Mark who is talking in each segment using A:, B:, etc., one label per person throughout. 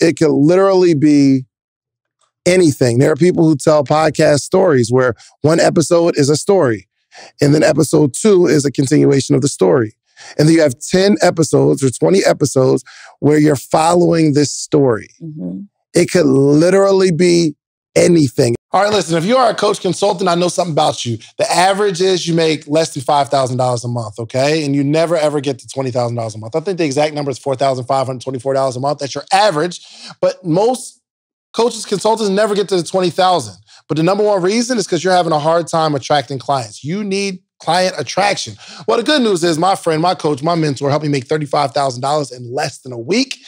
A: It could literally be anything. There are people who tell podcast stories where one episode is a story, and then episode 2 is a continuation of the story. And then you have 10 episodes or 20 episodes where you're following this story. Mm-hmm. It could literally be anything. All right, listen, if you are a coach consultant, I know something about you. The average is you make less than $5,000 a month, okay? And you never, ever get to $20,000 a month. I think the exact number is $4,524 a month. That's your average. But most coaches, consultants never get to the $20,000. But the number one reason is because you're having a hard time attracting clients. You need client attraction. Well, the good news is my friend, my coach, my mentor helped me make $35,000 in less than a week.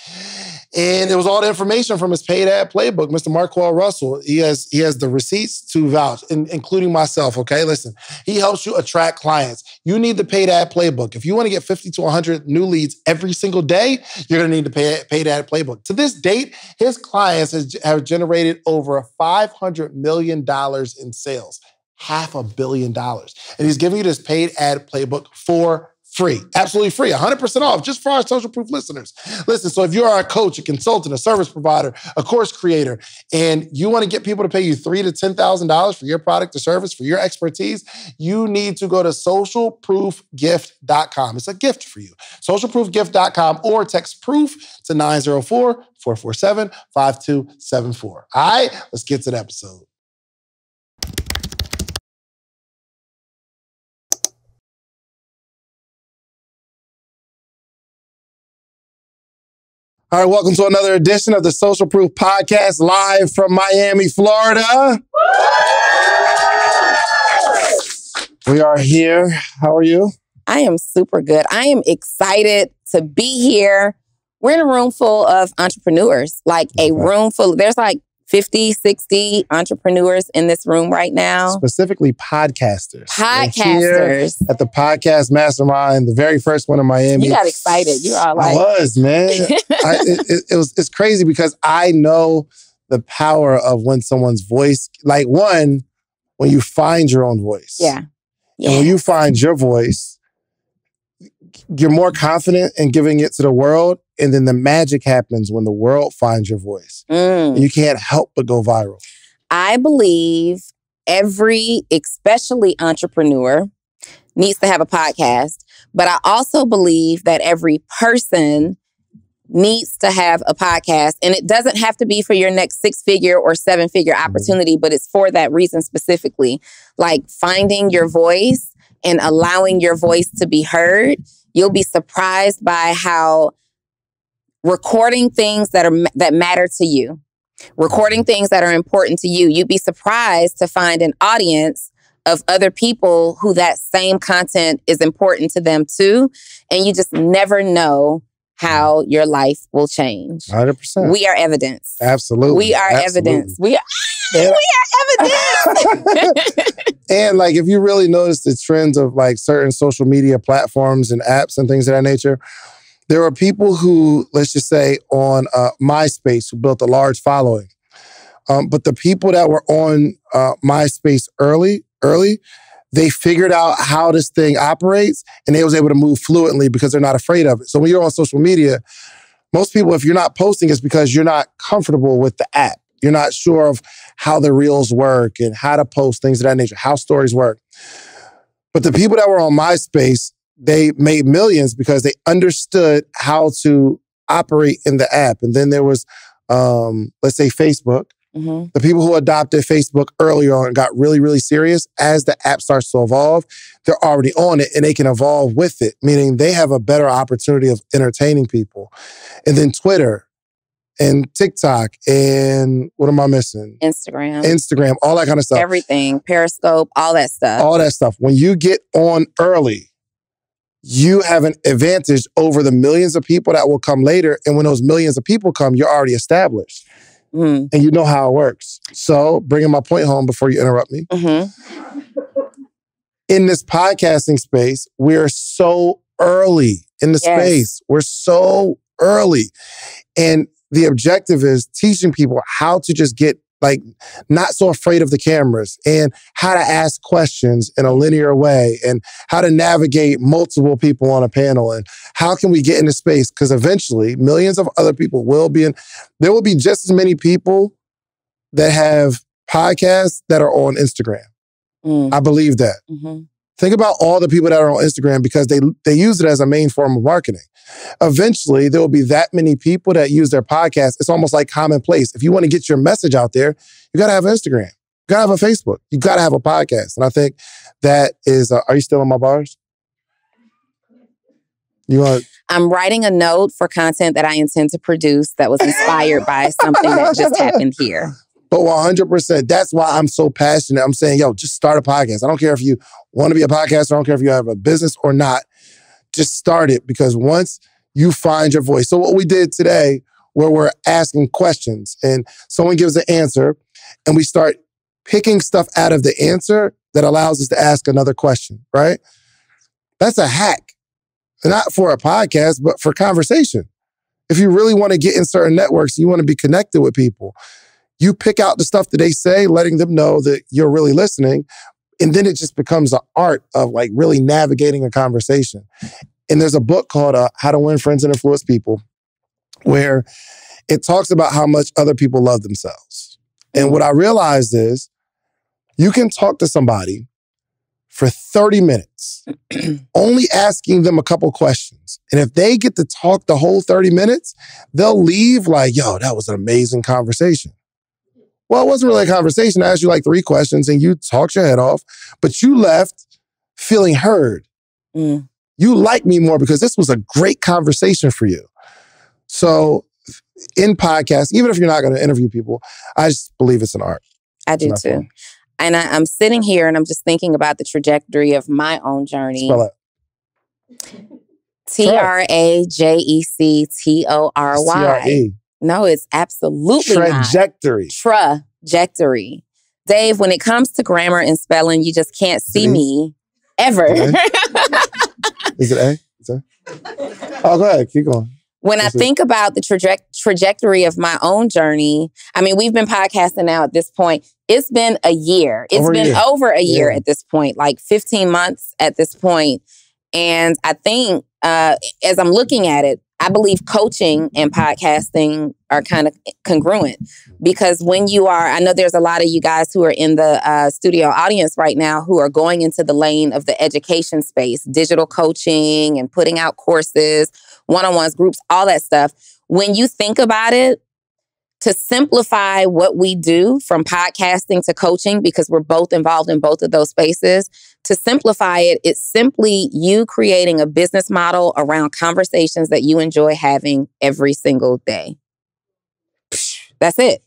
A: And it was all the information from his paid ad playbook, Mr. Marquell Russell. He has the receipts to vouch, including myself, okay? Listen, he helps you attract clients. You need the paid ad playbook. If you want to get 50 to 100 new leads every single day, you're going to need the paid ad playbook. To this date, his clients have generated over $500 million in sales, $500 million. And he's giving you this paid ad playbook for free, absolutely free, 100% off, just for our social proof listeners. Listen, so if you are a coach, a consultant, a service provider, a course creator, and you want to get people to pay you $3,000 to $10,000 for your product or service, for your expertise, you need to go to socialproofgift.com. It's a gift for you. Socialproofgift.com or text proof to 904-447-5274. All right, let's get to the episode. All right, welcome to another edition of the Social Proof Podcast, live from Miami, Florida. We are here. How are you?
B: I am super good. I am excited to be here. We're in a room full of entrepreneurs, like a room full. There's like 50, 60 entrepreneurs in this room right now.
A: Specifically podcasters.
B: Podcasters.
A: At the Podcast Mastermind, the very first one in Miami.
B: You got excited. You are like...
A: I was, man. It's crazy because I know the power of when someone's voice, like one, when you find your own voice.
B: Yeah.
A: And when you find your voice, you're more confident in giving it to the world. And then the magic happens when the world finds your voice. You can't help but go viral.
B: I believe every, especially entrepreneur, needs to have a podcast. But I also believe that every person needs to have a podcast. And it doesn't have to be for your next 6-figure or 7-figure opportunity, but it's for that reason specifically. Like finding your voice and allowing your voice to be heard. You'll be surprised by how recording things that matter to you, recording things that are important to you, you'd be surprised to find an audience of other people who that same content is important to them too. And you just never know how your life will change.
A: 100%.
B: We are evidence.
A: Absolutely.
B: We are evidence. We are evidence.
A: And like, if you really notice the trends of like certain social media platforms and apps and things of that nature, there are people who, let's just say on MySpace, who built a large following. But the people that were on MySpace early, they figured out how this thing operates and they was able to move fluently because they're not afraid of it. So when you're on social media, most people, if you're not posting, it's because you're not comfortable with the app. You're not sure of how the reels work and how to post, things of that nature, how stories work. But the people that were on MySpace, they made millions because they understood how to operate in the app. And then there was, let's say Facebook. Mm-hmm. The people who adopted Facebook earlier on got really, really serious. As the app starts to evolve, they're already on it and they can evolve with it, meaning they have a better opportunity of entertaining people. And then Twitter and TikTok and what am I missing? Instagram, all that kind of stuff.
B: Everything, Periscope, all that stuff.
A: All that stuff. When you get on early, you have an advantage over the millions of people that will come later. And when those millions of people come, you're already established. And you know how it works. So, bringing my point home before you interrupt me. Mm-hmm. In this podcasting space, we're so early in the space. We're so early. And the objective is teaching people how to just get like not so afraid of the cameras, and how to ask questions in a linear way, and how to navigate multiple people on a panel, and how can we get into space? Because eventually millions of other people will be in, there will be just as many people that have podcasts that are on Instagram. I believe that. Think about all the people that are on Instagram because they use it as a main form of marketing. Eventually, there will be that many people that use their podcast. It's almost like commonplace. If you want to get your message out there, you got to have Instagram. You got to have a Facebook. You got to have a podcast. And I think that is, are you still on my bars?
B: I'm writing a note for content that I intend to produce that was inspired by something that just happened here.
A: But 100%, that's why I'm so passionate. I'm saying, yo, just start a podcast. I don't care if you want to be a podcaster. I don't care if you have a business or not. Just start it, because once you find your voice. So what we did today, where we're asking questions and someone gives an answer and we start picking stuff out of the answer that allows us to ask another question, right? That's a hack. Not for a podcast, but for conversation. If you really want to get in certain networks, you want to be connected with people, you pick out the stuff that they say, letting them know that you're really listening. And then it just becomes an art of like really navigating a conversation. And there's a book called How to Win Friends and Influence People, where it talks about how much other people love themselves. And what I realized is you can talk to somebody for 30 minutes, only asking them a couple questions. And if they get to talk the whole 30 minutes, they'll leave like, yo, that was an amazing conversation. Well, it wasn't really a conversation. I asked you like 3 questions and you talked your head off, but you left feeling heard. You like me more because this was a great conversation for you. So in podcasts, even if you're not going to interview people, I just believe it's an art.
B: I do too. Fun. And I'm sitting here and I'm just thinking about the trajectory of my own journey.
A: Spell it.
B: Trajectory. No, it's absolutely
A: trajectory.
B: Not. Trajectory. Dave, when it comes to grammar and spelling, you just can't see me ever.
A: Is it A? Is it? Oh, go ahead. Keep going.
B: When I think about the trajectory of my own journey, I mean, we've been podcasting now at this point. It's been a year. It's been over a year at this point, like 15 months at this point. And I think as I'm looking at it, I believe coaching and podcasting are kind of congruent, because when you are, I know there's a lot of you guys who are in the studio audience right now who are going into the lane of the education space, digital coaching and putting out courses, one-on-ones, groups, all that stuff. When you think about it, to simplify what we do from podcasting to coaching, because we're both involved in both of those spaces, to simplify it, it's simply you creating a business model around conversations that you enjoy having every single day. That's it.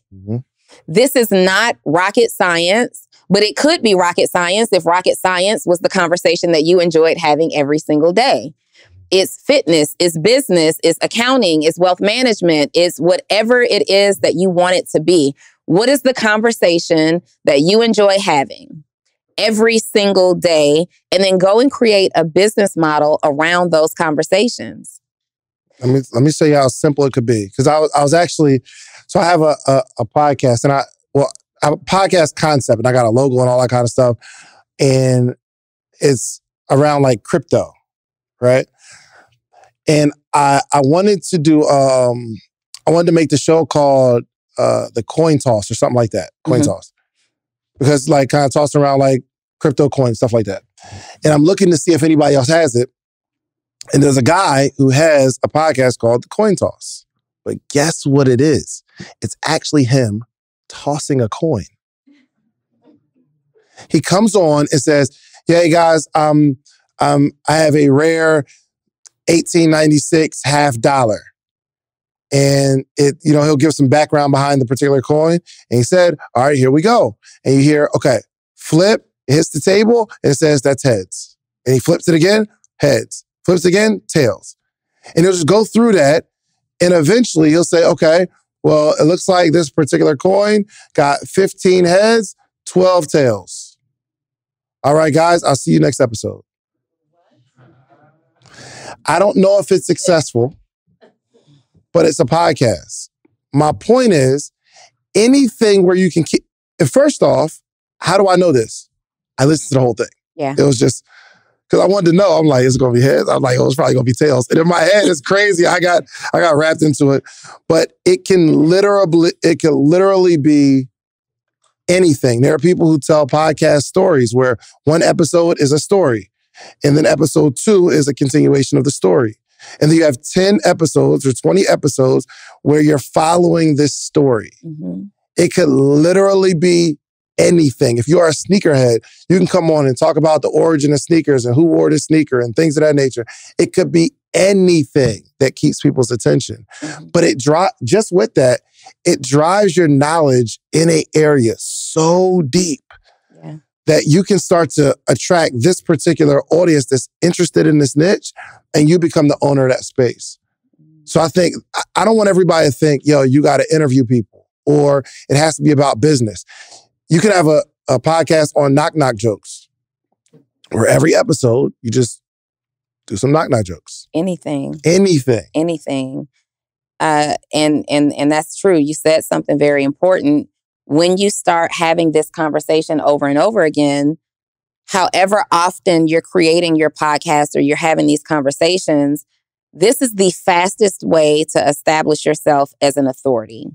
B: This is not rocket science, but it could be rocket science if rocket science was the conversation that you enjoyed having every single day. It's fitness, it's business, it's accounting, it's wealth management, it's whatever it is that you want it to be. What is the conversation that you enjoy having every single day? And then go and create a business model around those conversations.
A: Let me show you how simple it could be. Because I was actually, so I have a podcast, and I have a podcast concept, and I got a logo and all that kind of stuff. And it's around like crypto, right? And I wanted to do, I wanted to make the show called the Coin Toss or something like that. Coin Toss. Because like kind of tossing around like crypto coins, stuff like that. And I'm looking to see if anybody else has it. And there's a guy who has a podcast called the Coin Toss. But guess what it is? It's actually him tossing a coin. He comes on and says, "Yeah, hey guys, I have a rare 1896 $50." And he'll give some background behind the particular coin. And he said, "All right, here we go." And you hear, okay, flip, it hits the table, and it says that's heads. And he flips it again, heads. Flips again, tails. And he'll just go through that. And eventually he'll say, okay, well, it looks like this particular coin got 15 heads, 12 tails. All right, guys, I'll see you next episode. I don't know if it's successful, but it's a podcast. My point is, anything where you can keep. And first off, how do I know this? I listened to the whole thing.
B: Yeah.
A: It was just because I wanted to know. I'm like, is it going to be heads? I'm like, oh, it's probably going to be tails. And in my head, it's crazy. I got wrapped into it. But it can literally be anything. There are people who tell podcast stories where one episode is a story, and then episode 2 is a continuation of the story. And then you have 10 episodes or 20 episodes where you're following this story. Mm-hmm. It could literally be anything. If you are a sneakerhead, you can come on and talk about the origin of sneakers and who wore the sneaker and things of that nature. It could be anything that keeps people's attention. Mm-hmm. But just with that, it drives your knowledge in an area so deep that you can start to attract this particular audience that's interested in this niche, and you become the owner of that space. So I think, I don't want everybody to think, yo, you got to interview people or it has to be about business. You can have a podcast on knock-knock jokes where every episode you just do some knock-knock jokes.
B: Anything.
A: And
B: that's true. You said something very important. When you start having this conversation over and over again, however often you're creating your podcast or you're having these conversations, this is the fastest way to establish yourself as an authority,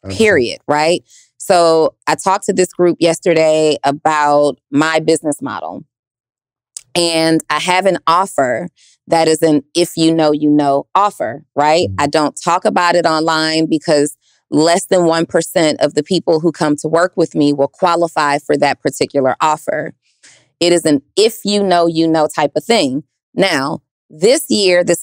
B: period, right? So I talked to this group yesterday about my business model. And I have an offer that is an if you know offer, right? Mm-hmm. I don't talk about it online because less than 1% of the people who come to work with me will qualify for that particular offer. It is an if you know type of thing. Now, this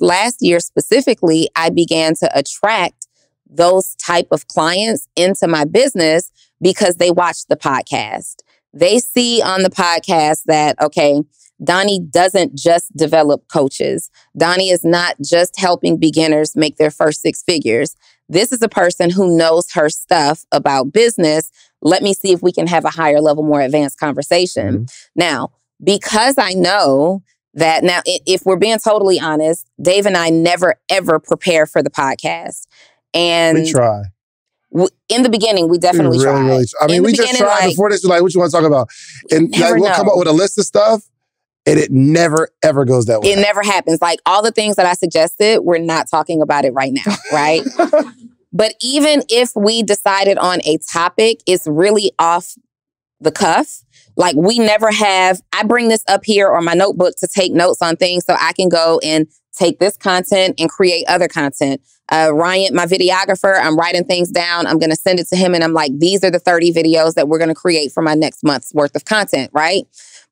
B: last year specifically, I began to attract those type of clients into my business because they watch the podcast. They see on the podcast that, okay, Donni doesn't just develop coaches. Donni is not just helping beginners make their first 6 figures. This is a person who knows her stuff about business. Let me see if we can have a higher level, more advanced conversation. Mm-hmm. Now, because I know that now, if we're being totally honest, Dave and I never, ever prepare for the podcast. And
A: we try.
B: In the beginning, we definitely tried.
A: Really, I mean, we just tried before this. We're like, what you want to talk about? And we'll come up with a list of stuff. And it never, ever goes that way.
B: It never happens. Like all the things that I suggested, we're not talking about it right now, right? But even if we decided on a topic, it's really off the cuff. Like we never have, I bring this up here on my notebook to take notes on things so I can go and take this content and create other content. Ryan, my videographer, I'm writing things down. I'm going to send it to him. And I'm like, these are the 30 videos that we're going to create for my next month's worth of content, right?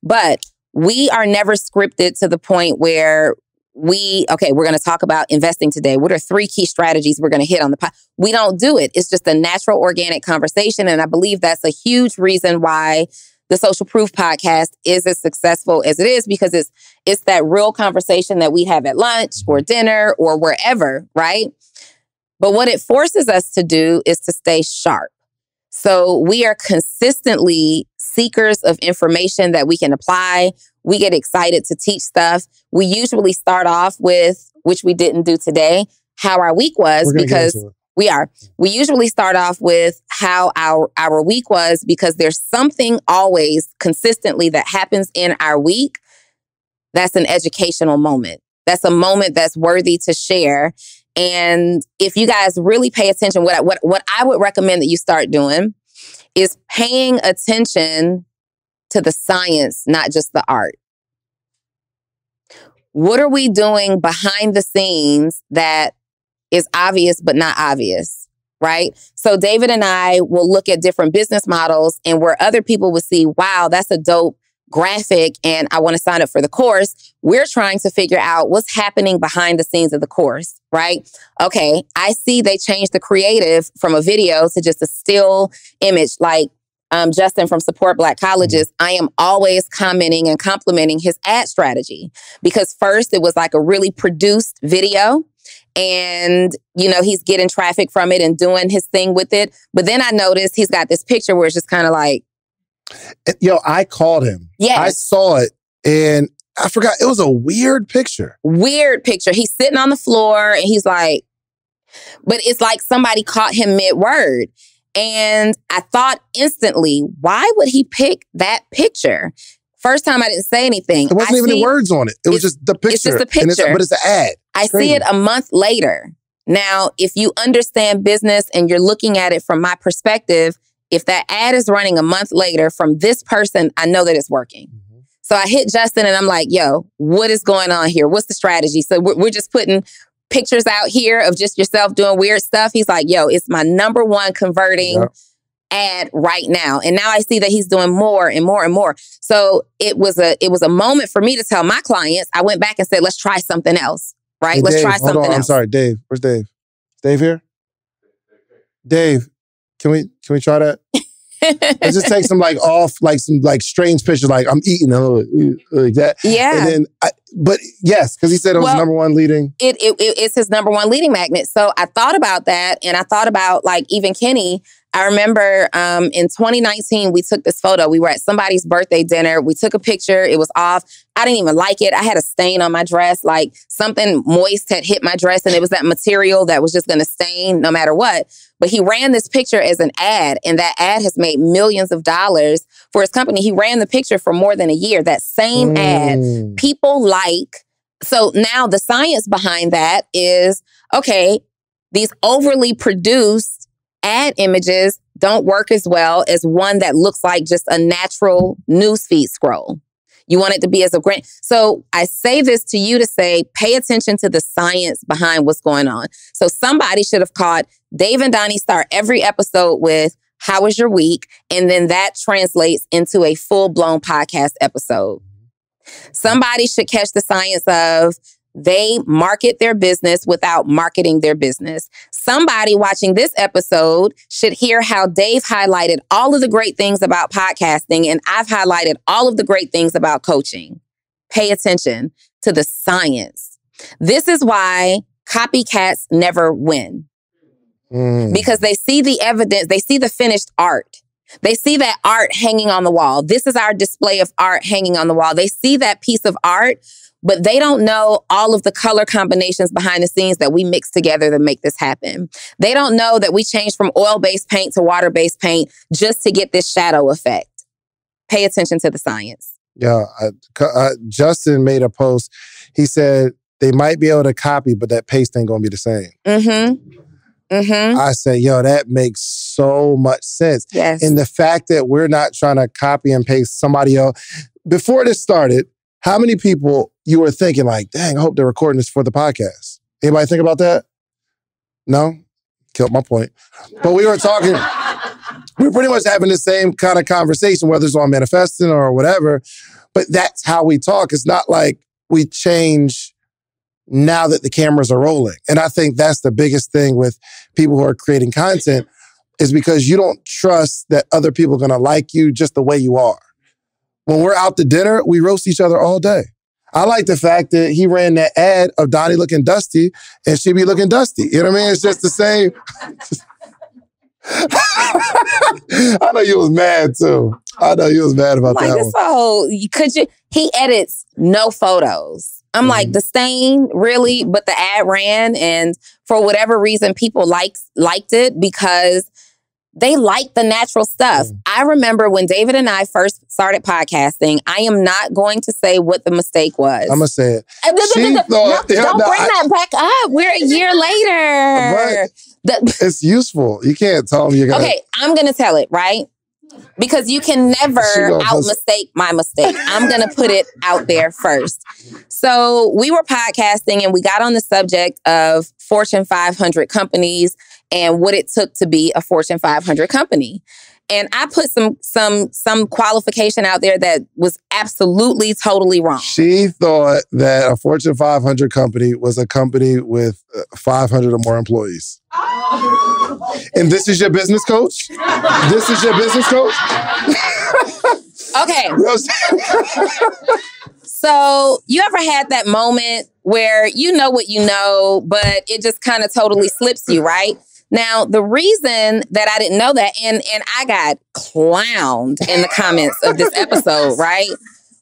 B: But we are never scripted to the point where we're going to talk about investing today. What are 3 key strategies we're going to hit on the pod? We don't do it. It's just a natural, organic conversation. And I believe that's a huge reason why the Social Proof podcast is as successful as it is, because it's that real conversation that we have at lunch or dinner or wherever, right? But what it forces us to do is to stay sharp. So we are consistently seekers of information that we can apply. We get excited to teach stuff. We usually start off with, which we didn't do today, how our week was, because we usually start off with how our week was, because there's something always consistently that happens in our week that's an educational moment. That's a moment that's worthy to share. And if you guys really pay attention, what I would recommend that you start doing is paying attention to the science, not just the art. What are we doing behind the scenes that is obvious but not obvious, right? So David and I will look at different business models, and where other people would see, wow, that's a dope graphic and I want to sign up for the course, we're trying to figure out what's happening behind the scenes of the course, right? Okay, I see they changed the creative from a video to just a still image. Like Justin from Support Black Colleges, I am always commenting and complimenting his ad strategy, because first it was like a really produced video and, you know, he's getting traffic from it and doing his thing with it. But then I noticed he's got this picture where it's just kind of like,
A: yo, I called him.
B: Yes.
A: I saw it and I forgot. It was a weird picture.
B: Weird picture. He's sitting on the floor and he's like, but it's like somebody caught him mid-word. And I thought instantly, why would he pick that picture? First time I didn't say anything.
A: There wasn't even any words on it. It was just the picture.
B: It's just a picture.
A: But it's an ad.
B: I see it a month later. Now, if you understand business and you're looking at it from my perspective, if that ad is running a month later from this person, I know that it's working. Mm-hmm. So I hit Justin and I'm like, yo, what is going on here? What's the strategy? So we're just putting pictures out here of just yourself doing weird stuff. He's like, yo, it's my number one converting ad right now. And now I see that he's doing more and more and more. So it was a moment for me to tell my clients. I went back and said, let's try something else, right?
A: Hey,
B: let's
A: Dave,
B: try something else.
A: I'm sorry, Dave. Where's Dave? Is Dave here? Dave, can we try that? Let's just take some some strange pictures, like I'm eating like that.
B: Yeah.
A: And then, but yes, because he said it was number one leading.
B: It's his number one leading magnet. So I thought about that, and I thought about like even Kenny. I remember in 2019, we took this photo. We were at somebody's birthday dinner. We took a picture. It was off. I didn't even like it. I had a stain on my dress, like something moist had hit my dress, and it was that material that was just going to stain no matter what. But he ran this picture as an ad, and that ad has made millions of dollars for his company. He ran the picture for more than a year. That same ad, people like. So now the science behind that is, okay, these overly produced ad images don't work as well as one that looks like just a natural newsfeed scroll. You want it to be as a grant. So I say this to you to say, pay attention to the science behind what's going on. So somebody should have caught Dave and Donni start every episode with, how was your week? And then that translates into a full-blown podcast episode. Somebody should catch the science of, they market their business without marketing their business. Somebody watching this episode should hear how Dave highlighted all of the great things about podcasting, and I've highlighted all of the great things about coaching. Pay attention to the science. This is why copycats never win. Because they see the evidence, they see the finished art. They see that art hanging on the wall. This is our display of art hanging on the wall. They see that piece of art, but they don't know all of the color combinations behind the scenes that we mix together to make this happen. They don't know that we changed from oil-based paint to water-based paint just to get this shadow effect. Pay attention to the science.
A: Yeah, Justin made a post. He said they might be able to copy, but that paste ain't going to be the same. I said, yo, that makes so much sense.
B: Yes.
A: And the fact that we're not trying to copy and paste somebody else. Before this started, how many people you were thinking like, dang, I hope they're recording this for the podcast? Anybody think about that? No? Killed my point. But we were talking, we were pretty much having the same kind of conversation, whether it's on manifesting or whatever. But that's how we talk. It's not like we change now that the cameras are rolling. And I think that's the biggest thing with people who are creating content, is because you don't trust that other people are going to like you just the way you are. When we're out to dinner, we roast each other all day. I like the fact that he ran that ad of Donni looking dusty and she be looking dusty. You know what I mean? It's just the same. I know you was mad too. I know you was mad about that one.
B: So he edits no photos. I'm like, the stain, really? But the ad ran, and for whatever reason, people liked it because they like the natural stuff. I remember when David and I first started podcasting, I am not going to say what the mistake was.
A: I'm going to say it.
B: Don't bring that back up. We're a year later.
A: It's useful. You can't tell them you're going to...
B: Okay, I'm going to tell it, right? Because you can never out-mistake my mistake. I'm going to put it out there first. So we were podcasting and we got on the subject of Fortune 500 companies and what it took to be a Fortune 500 company. And I put some qualification out there that was absolutely, totally wrong.
A: She thought that a Fortune 500 company was a company with 500 or more employees. And this is your business coach? This is your business coach?
B: Okay. So you ever had that moment where you know what you know, but it just kind of totally slips you, right? Now, the reason that I didn't know that, and I got clowned in the comments of this episode, right?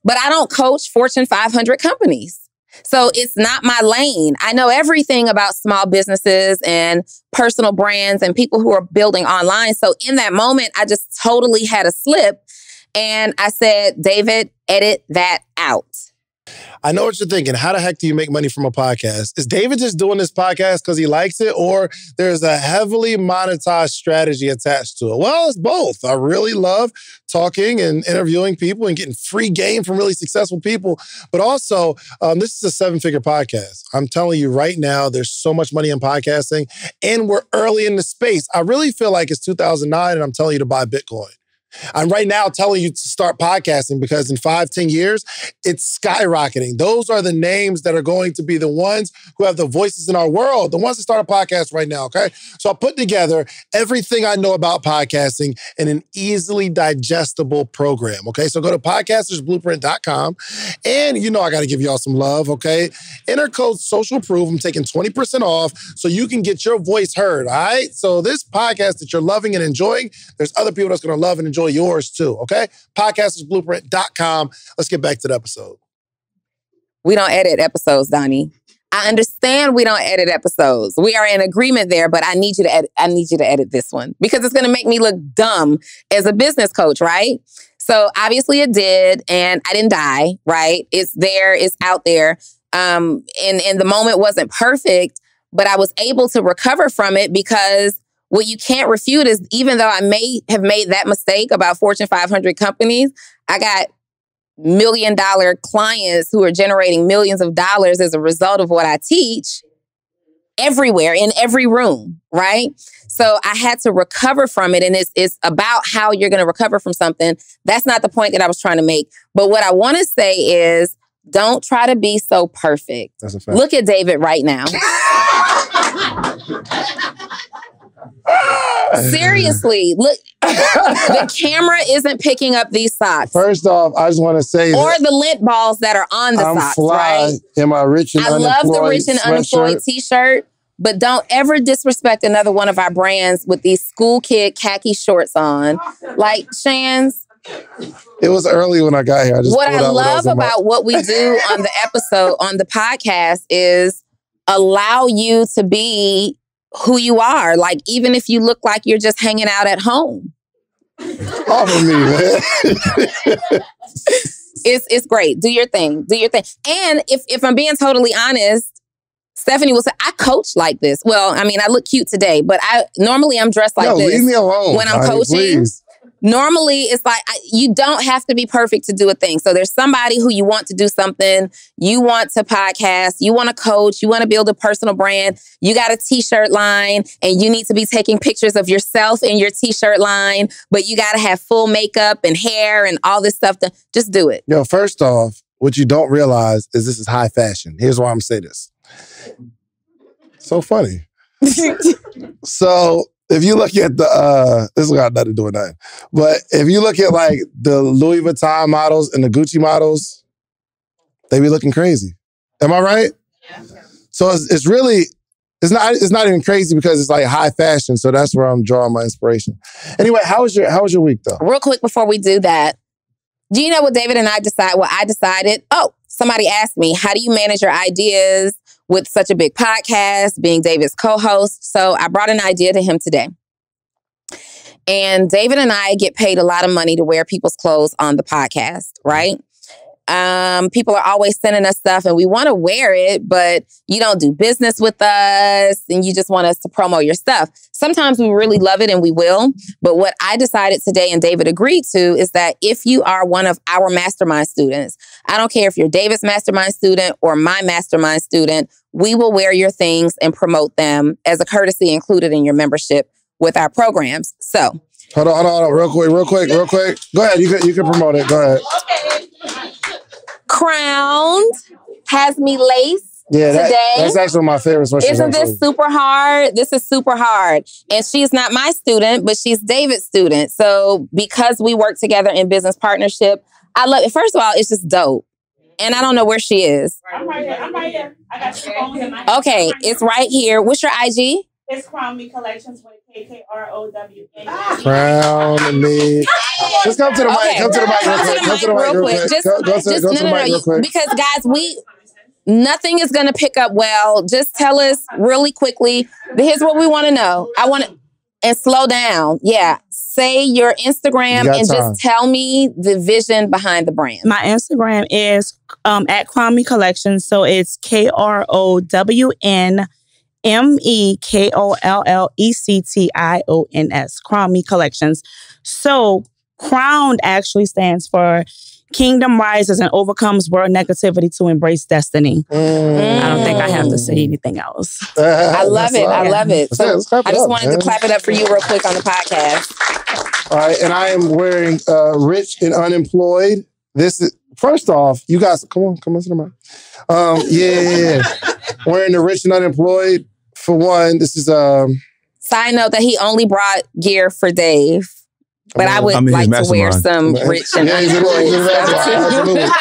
B: But I don't coach Fortune 500 companies. So it's not my lane. I know everything about small businesses and personal brands and people who are building online. So in that moment, I just totally had a slip. And I said, David, edit that out.
A: I know what you're thinking. How the heck do you make money from a podcast? Is David just doing this podcast because he likes it, or there's a heavily monetized strategy attached to it? Well, it's both. I really love talking and interviewing people and getting free game from really successful people. But also, this is a 7-figure podcast. I'm telling you right now, there's so much money in podcasting, and we're early in the space. I really feel like it's 2009, and I'm telling you to buy Bitcoin. I'm right now telling you to start podcasting because in 5-10 years, it's skyrocketing. Those are the names that are going to be the ones who have the voices in our world, the ones that start a podcast right now, okay? So I put together everything I know about podcasting in an easily digestible program, okay? So go to podcastersblueprint.com, and you know I got to give y'all some love, okay? Enter code SOCIALPROOF. I'm taking 20% off so you can get your voice heard, all right? So this podcast that you're loving and enjoying, there's other people that's going to love and enjoy yours too, okay? Podcastersblueprint.com. Let's get back to the episode.
B: We don't edit episodes, Donni. I understand we don't edit episodes. We are in agreement there, but I need you to edit this one because it's going to make me look dumb as a business coach, right? So obviously it did, and I didn't die, right? It's there, it's out there. And the moment wasn't perfect, but I was able to recover from it because what you can't refute is even though I may have made that mistake about Fortune 500 companies, I got $1 million clients who are generating millions of dollars as a result of what I teach everywhere, in every room, right? So I had to recover from it. And it's about how you're going to recover from something. That's not the point that I was trying to make. But what I want to say is don't try to be so perfect.
A: That's a fact.
B: Look at David right now. Seriously, look, the camera isn't picking up these socks.
A: First off, I just want to say
B: or the lint balls that are on the
A: I'm
B: socks,
A: fly
B: right?
A: in my rich and unemployed
B: love the rich and unemployed t-shirt, but don't ever disrespect another one of our brands with these school kid khaki shorts on. Like Shans.
A: It was early when I got here.
B: What I love about what we do on the episode, on the podcast, is allow you to be who you are. Like, even if you look like you're just hanging out at home.
A: Off of me, man.
B: It's great. Do your thing. Do your thing. And if I'm being totally honest, Stephanie will say, I coach like this. Well, I mean, I look cute today, but normally I'm dressed like this.
A: Leave me alone
B: when I'm coaching.
A: Please.
B: Normally, it's like, you don't have to be perfect to do a thing. So there's somebody who you want to do something, you want to podcast, you want to coach, you want to build a personal brand, you got a t-shirt line, and you need to be taking pictures of yourself in your t-shirt line, but you got to have full makeup and hair and all this stuff. Just do it.
A: Yo, first off, what you don't realize is this is high fashion. Here's why I'm saying this. So funny. So if you look at this got nothing to do with that, but if you look at like the Louis Vuitton models and the Gucci models, they be looking crazy. Am I right? Yeah. So it's really, it's not even crazy because it's like high fashion. So that's where I'm drawing my inspiration. Anyway, how was your week though?
B: Real quick before we do that, do you know what David and I decided? What I decided? Oh, somebody asked me, how do you manage your ideas with such a big podcast, being David's co-host? So I brought an idea to him today. And David and I get paid a lot of money to wear people's clothes on the podcast, right? People are always sending us stuff and we want to wear it, but you don't do business with us and you just want us to promo your stuff. Sometimes we really love it and we will. But what I decided today and David agreed to is that if you are one of our mastermind students, I don't care if you're David's mastermind student or my mastermind student, we will wear your things and promote them as a courtesy included in your membership with our programs. So
A: hold on, real quick. Go ahead, you can promote it. Go ahead.
B: Okay. Crowned has me laced today.
A: That's actually my favorite sweatshirt.
B: Isn't this super hard? This is super hard. And she's not my student, but she's David's student. So because we work together in business partnership, I love it. First of all, it's just dope. And I don't know where she is.
C: I'm right here. I got two phones in my hand.
B: Okay, it's right here. What's your IG?
C: It's Crown Me Collections with KKROWN.
A: Crown Me. Just come to the mic. Come to the mic real quick.
B: Go to the mic real quick. Because guys, Nothing is going to pick up well. Just tell us really quickly. Here's what we want to know. I want to, and slow down. Yeah. Say your Instagram and just tell me the vision behind the brand.
D: My Instagram is at Cromie Collections. So it's KROWNMEKOLLECTIONS. Cromie Collections. So Crowned actually stands for Kingdom Rises and Overcomes World Negativity to Embrace Destiny. I don't think I have to say anything else.
B: I love it. I love it. So I just wanted to clap it up for you real quick on the podcast.
A: All right. And I am wearing Rich and Unemployed. This is, first off, you guys, come on to the mic. Wearing the Rich and Unemployed. For one, this is...
B: Side note that he only brought gear for Dave. But I would like to wear some Rich and Unemployed.
A: Absolutely. All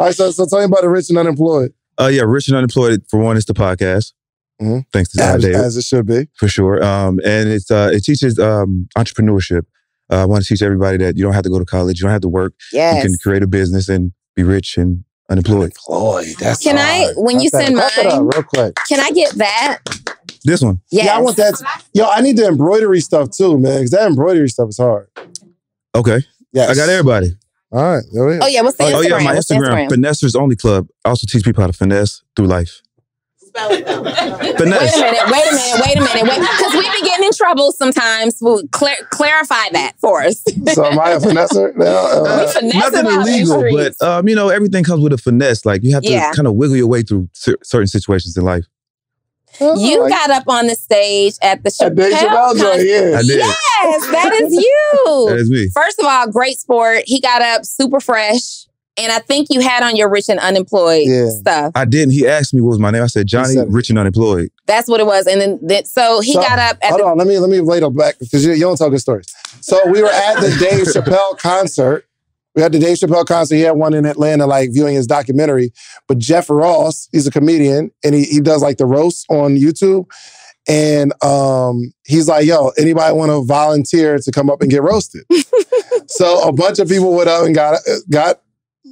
A: right, so tell me about the Rich and Unemployed.
E: Rich and Unemployed, for one, is the podcast. Mm-hmm. Thanks to Dave.
A: As it should be.
E: For sure. And it teaches entrepreneurship. I want to teach everybody that you don't have to go to college. You don't have to work.
B: Yes.
E: You can create a business and be rich and unemployed.
A: That's
B: can hard. When you send mine,
A: real quick.
B: Can I get that?
E: This one.
B: Yes.
A: Yeah, I want that. I need the embroidery stuff too, man, because that embroidery stuff is hard.
E: Okay.
A: Yes.
E: I got everybody.
A: All right. There we go.
B: Oh, yeah. What's the Instagram?
E: Oh, yeah. My Instagram, Finessers Only Club. I also teach people how to finesse through life.
C: Spell it though.
E: Finesse.
B: Wait a minute. Because we be getting in trouble sometimes. We'll clarify that for us.
A: So am I a finesser now?
E: Nothing illegal, but everything comes with a finesse. Like you have to kind of wiggle your way through certain situations in life.
B: You got up on the stage at the Chappelle
A: concert. Yeah.
E: I did.
B: Yes, that is you.
E: That is me.
B: First of all, great sport. He got up super fresh. And I think you had on your Rich and Unemployed stuff.
E: I didn't. He asked me what was my name. I said, Johnny, Rich and Unemployed.
B: That's what it was. And then so he got up at
A: hold on, let me lay it back because you don't tell good stories. So we were at the Dave Chappelle concert. We had the Dave Chappelle concert. He had one in Atlanta, like viewing his documentary. But Jeff Ross, he's a comedian, and he does like the roast on YouTube. And he's like, yo, anybody want to volunteer to come up and get roasted? So a bunch of people went up and got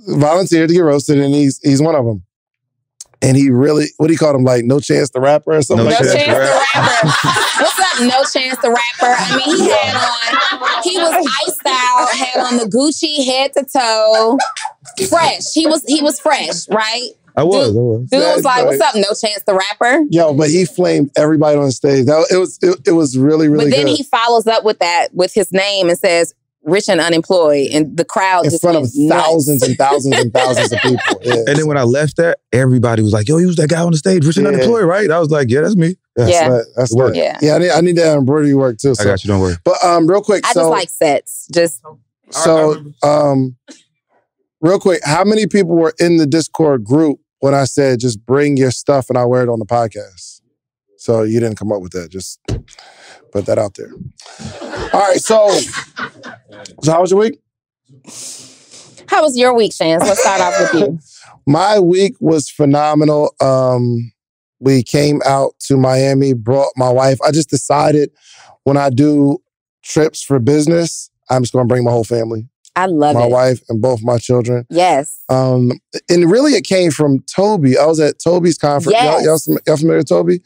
A: volunteered to get roasted, and he's one of them. And he really, what do you call him? Like No Chance the Rapper or something?
B: No Chance the Rapper. What's up, No Chance the Rapper? I mean, he was iced out, had on the Gucci head to toe, fresh. He was fresh, right?
E: I was.
B: Dude was like, what's up, No Chance the Rapper?
A: Yo, but he flamed everybody on stage. It was really, really good.
B: But then he follows up with that, with his name and says, Rich and Unemployed, and the crowd
A: in front of thousands and thousands and thousands of people. Yeah.
E: And then when I left there, everybody was like, yo, you was that guy on the stage, Rich and Unemployed, right? I was like, yeah, that's me.
A: That's good. Yeah, I need that embroidery work too. So.
E: I got you, don't worry.
A: But real quick,
B: I just like sets.
A: Real quick, how many people were in the Discord group when I said just bring your stuff and I'll wear it on the podcast? So you didn't come up with that. Just put that out there. All right, so how was your week?
B: How was your week, Chance? Let's start off with you.
A: My week was phenomenal. We came out to Miami, brought my wife. I just decided when I do trips for business, I'm just going to bring my whole family.
B: I love
A: my wife and both my children.
B: Yes.
A: And really it came from Toby. I was at Toby's conference.
B: Yes.
A: Y'all familiar with Toby?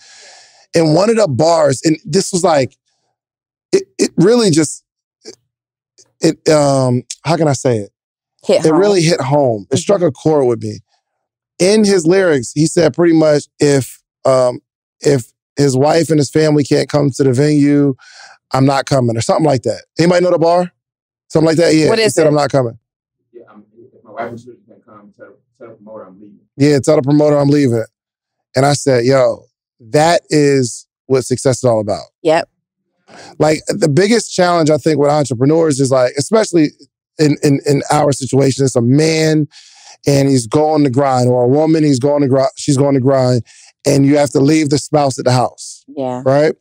A: In one of the bars, and this was like, it really just, how can I say it? It really hit home. It struck a chord with me. In his lyrics, he said pretty much if his wife and his family can't come to the venue, I'm not coming, or something like that. Anybody know the bar? Something like that? Yeah.
B: What is
A: he said, I'm not coming.
F: Yeah, if my wife and children can't come, tell the promoter I'm leaving.
A: Yeah, tell the promoter I'm leaving. And I said, yo, that is what success is all about.
B: Yep.
A: Like the biggest challenge I think with entrepreneurs is like, especially in our situation, it's a man and he's going to grind, or a woman, she's going to grind, and you have to leave the spouse at the house.
B: Yeah.
A: Right?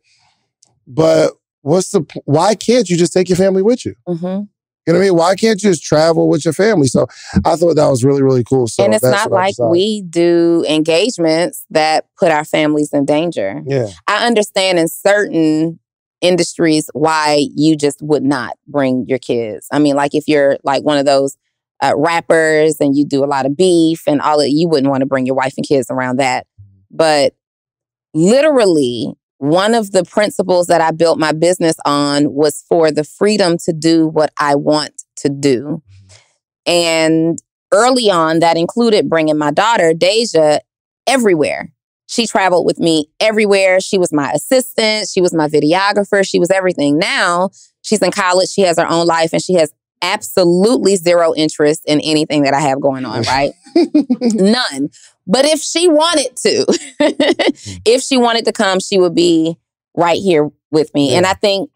A: But why can't you just take your family with you?
B: Mm-hmm.
A: You know what I mean? Why can't you just travel with your family? So I thought that was really, really cool. So
B: and it's not like we do engagements that put our families in danger.
A: Yeah.
B: I understand in certain industries why you just would not bring your kids. I mean, like if you're like one of those wrappers and you do a lot of beef and all that. You wouldn't want to bring your wife and kids around that. But literally, one of the principles that I built my business on was for the freedom to do what I want to do. And early on, that included bringing my daughter, Deja, everywhere. She traveled with me everywhere. She was my assistant. She was my videographer. She was everything. Now, she's in college. She has her own life, and she has absolutely zero interest in anything that I have going on, right? None. But if she wanted to, if she wanted to come, she would be right here with me. Yeah. And I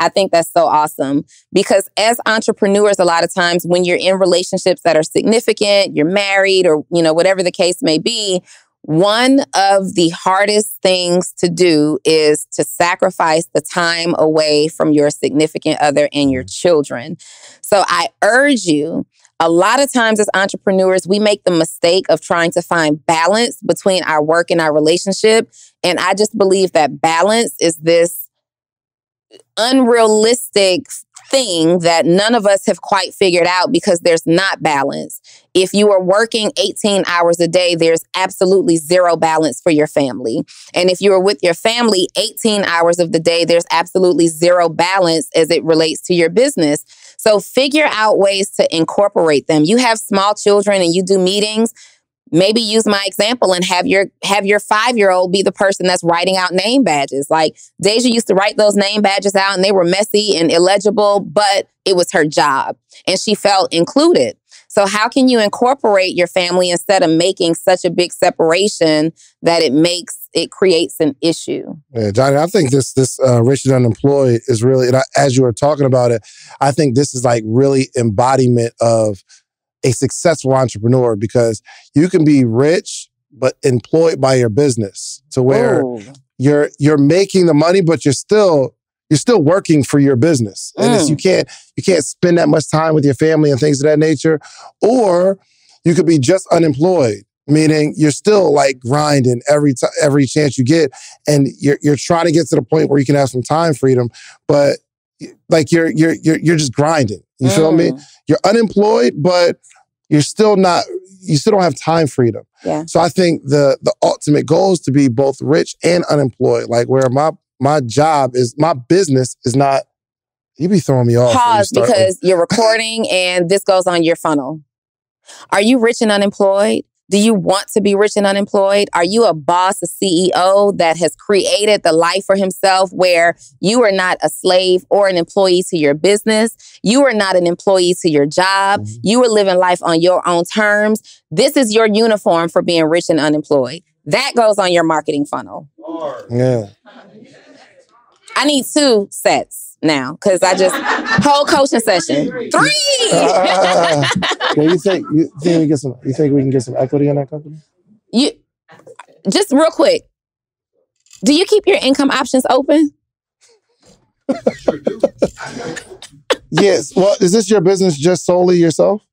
B: think that's so awesome, because as entrepreneurs, a lot of times when you're in relationships that are significant, you're married or, whatever the case may be, one of the hardest things to do is to sacrifice the time away from your significant other and your children. So I urge you, a lot of times as entrepreneurs, we make the mistake of trying to find balance between our work and our relationship. And I just believe that balance is this unrealistic thing that none of us have quite figured out, because there's not balance. If you are working 18 hours a day, there's absolutely zero balance for your family. And if you are with your family 18 hours of the day, there's absolutely zero balance as it relates to your business. So figure out ways to incorporate them. You have small children and you do meetings. Maybe use my example and have your 5-year-old be the person that's writing out name badges. Like Deja used to write those name badges out and they were messy and illegible, but it was her job and she felt included. So how can you incorporate your family instead of making such a big separation that it creates an issue?
A: Yeah, Johnny, I think this rich and unemployed is really, and as you were talking about it, I think this is like really embodiment of a successful entrepreneur, because you can be rich but employed by your business to where you're making the money, but you're still working for your business. And you can't spend that much time with your family and things of that nature. Or you could be just unemployed, meaning you're still like grinding every chance you get, and you're trying to get to the point where you can have some time freedom, but like you're just grinding. You feel me? You're unemployed, but you still don't have time freedom.
B: Yeah.
A: So I think the ultimate goal is to be both rich and unemployed. Like where my job is, my business is not, you be throwing me off.
B: Pause, because you're recording and this goes on your funnel. Are you rich and unemployed? Do you want to be rich and unemployed? Are you a boss, a CEO that has created the life for himself where you are not a slave or an employee to your business? You are not an employee to your job. You are living life on your own terms. This is your uniform for being rich and unemployed. That goes on your marketing funnel.
A: Yeah.
B: I need 2 sets now, because I just whole coaching session. 3.
A: You think we can get some equity in that company?
B: You just real quick. Do you keep your income options open?
A: Yes. Well, is this your business just solely yourself?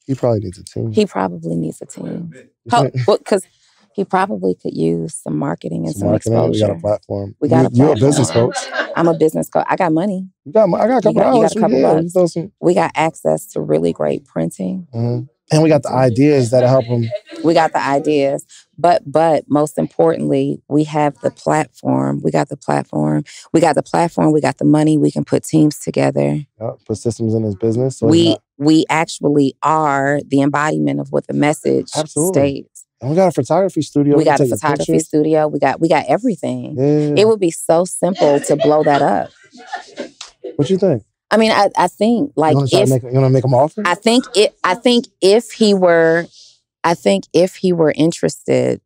A: He probably needs a team.
B: He probably needs a team. Because he probably could use some marketing and some exposure.
A: We got a platform.
B: You're
A: a business coach.
B: I'm a business coach. I got money.
A: I got a couple dollars.
B: bucks. We got access to really great printing.
A: Mm-hmm. And we got the ideas that help them.
B: We got the ideas. But most importantly, we have the platform. We got the platform. We got the money. We can put teams together.
A: Put systems in his business. So
B: we actually are the embodiment of what the message states.
A: And we got a photography studio.
B: We got a photography studio. We got everything.
A: Yeah.
B: It would be so simple to blow that up.
A: What you think?
B: I mean, I think like
A: you want to make him an offer?
B: I think if he were interested,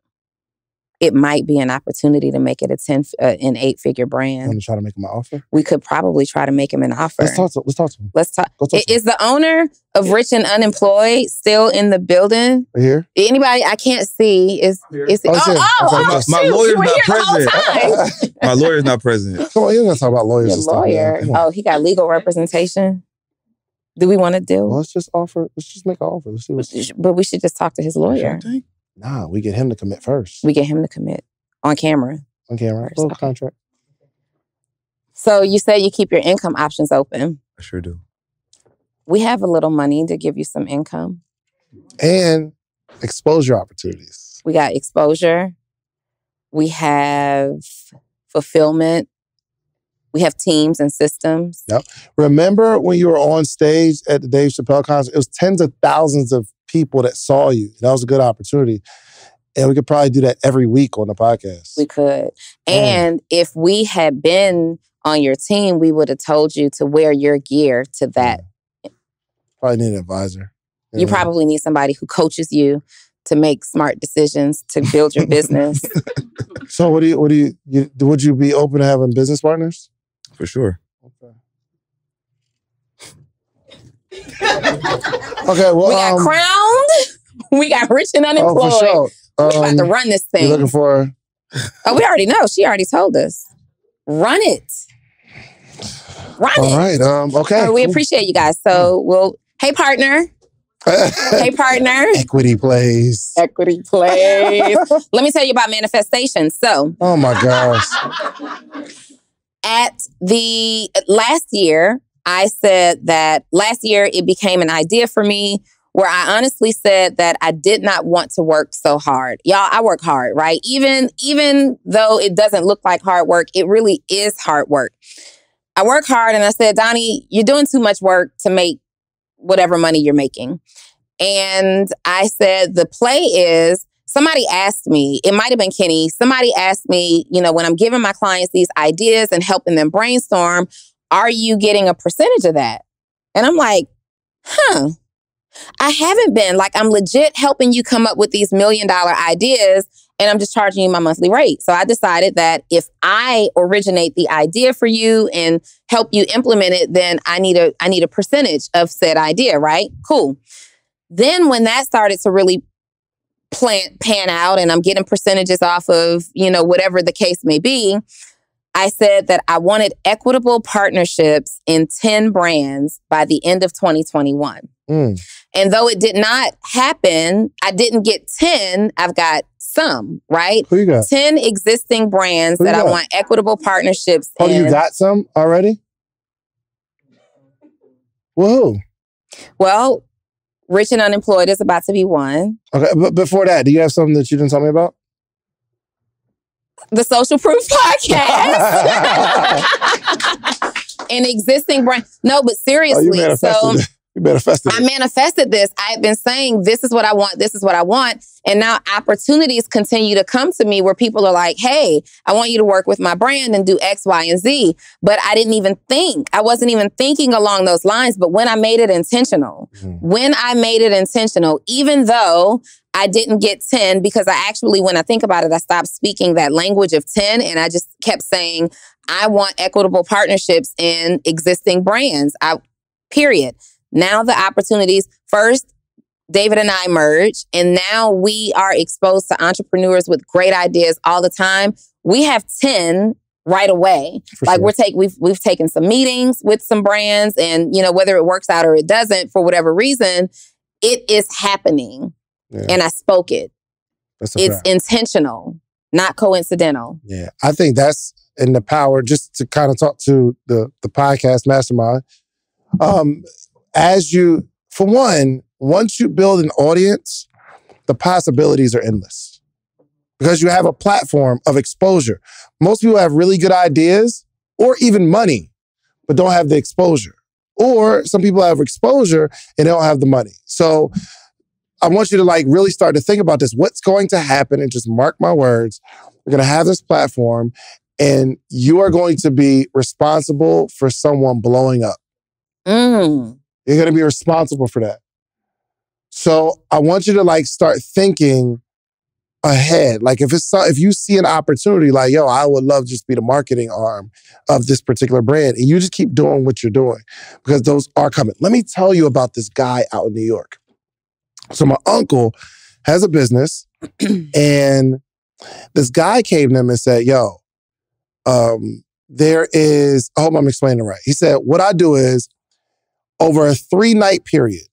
B: it might be an opportunity to make it an 8-figure brand.
A: You want to try to make him an offer?
B: We could probably try to make him an offer.
A: Let's talk to him.
B: Is the owner of Rich and Unemployed still in the building?
A: Right here?
B: Anybody I can't see is
E: my lawyer's not present. My lawyer's not present.
A: Come on, you're gonna talk about lawyers.
B: Your lawyer. Oh, he got legal representation. Do we want to do?
A: Well, let's just make an offer. Let's see
B: but we should just talk to his lawyer.
A: Nah, we get him to commit first.
B: We get him to commit on camera.
A: On camera. First, contract.
B: So you said you keep your income options open.
E: I sure do.
B: We have a little money to give you some income.
A: And exposure opportunities.
B: We got exposure. We have fulfillment. We have teams and systems.
A: Yep. Remember when you were on stage at the Dave Chappelle concert? It was tens of thousands of people that saw you. That was a good opportunity. And we could probably do that every week on the podcast.
B: We could. And if we had been on your team, we would have told you to wear your gear to that.
A: Probably need an advisor.
B: You probably need somebody who coaches you to make smart decisions to build your business.
A: So would you be open to having business partners?
E: For sure.
A: Okay, well,
B: we got crowned. We got rich and unemployed.
A: Oh, for sure.
B: We're about to run this thing.
A: You're looking for?
B: Oh, we already know. She already told us. Run it. Run it.
A: All right. Okay.
B: We appreciate you guys. So hey, partner. Hey, partner.
A: Equity plays.
B: Equity plays. Let me tell you about manifestation. So.
A: Oh my gosh.
B: At the last year, I said that last year it became an idea for me where I honestly said that I did not want to work so hard. Y'all, I work hard, right? Even though it doesn't look like hard work, it really is hard work. I work hard and I said, Donni, you're doing too much work to make whatever money you're making. And I said, the play is, somebody asked me, it might have been Kenny, somebody asked me, when I'm giving my clients these ideas and helping them brainstorm, are you getting a percentage of that? And I'm like, I haven't been. Like, I'm legit helping you come up with these $1 million ideas and I'm just charging you my monthly rate. So I decided that if I originate the idea for you and help you implement it, then I need a percentage of said idea, right? Cool. Then when that started to really pan out and I'm getting percentages off of, whatever the case may be, I said that I wanted equitable partnerships in 10 brands by the end of 2021. And though it did not happen, I didn't get 10, I've got some, right?
A: Who you got?
B: 10 existing brands that I want equitable partnerships in.
A: You got some already? Whoa.
B: Well, Rich and Unemployed is about to be one.
A: Okay, but before that, do you have something that you didn't tell me about?
B: The Social Proof Podcast. An existing brand. No, but seriously.
A: You manifested it.
B: I manifested this. I've been saying, this is what I want. This is what I want. And now opportunities continue to come to me where people are like, hey, I want you to work with my brand and do X, Y, and Z. But I didn't even think. I wasn't even thinking along those lines. But when I made it intentional, even though I didn't get 10, because I actually, when I think about it, I stopped speaking that language of 10. And I just kept saying, I want equitable partnerships in existing brands. Period. Now the opportunities, first, David and I merged, and now we are exposed to entrepreneurs with great ideas all the time. We have 10 right away. We've taken some meetings with some brands, and whether it works out or it doesn't, for whatever reason, it is happening. Yeah. And I spoke it. It's intentional, not coincidental.
A: Yeah, I think that's in the power. Just to kind of talk to the Podcast Mastermind. Once you build an audience, the possibilities are endless because you have a platform of exposure. Most people have really good ideas or even money, but don't have the exposure. Or some people have exposure and they don't have the money. So I want you to really start to think about this. What's going to happen? And just mark my words. We're going to have this platform and you are going to be responsible for someone blowing up. You're going to be responsible for that. So I want you to start thinking ahead. If you see an opportunity, I would love to just be the marketing arm of this particular brand. And you just keep doing what you're doing because those are coming. Let me tell you about this guy out in New York. So my uncle has a business and this guy came to him and said, I hope I'm explaining it right. He said, what I do is, over a 3-night period,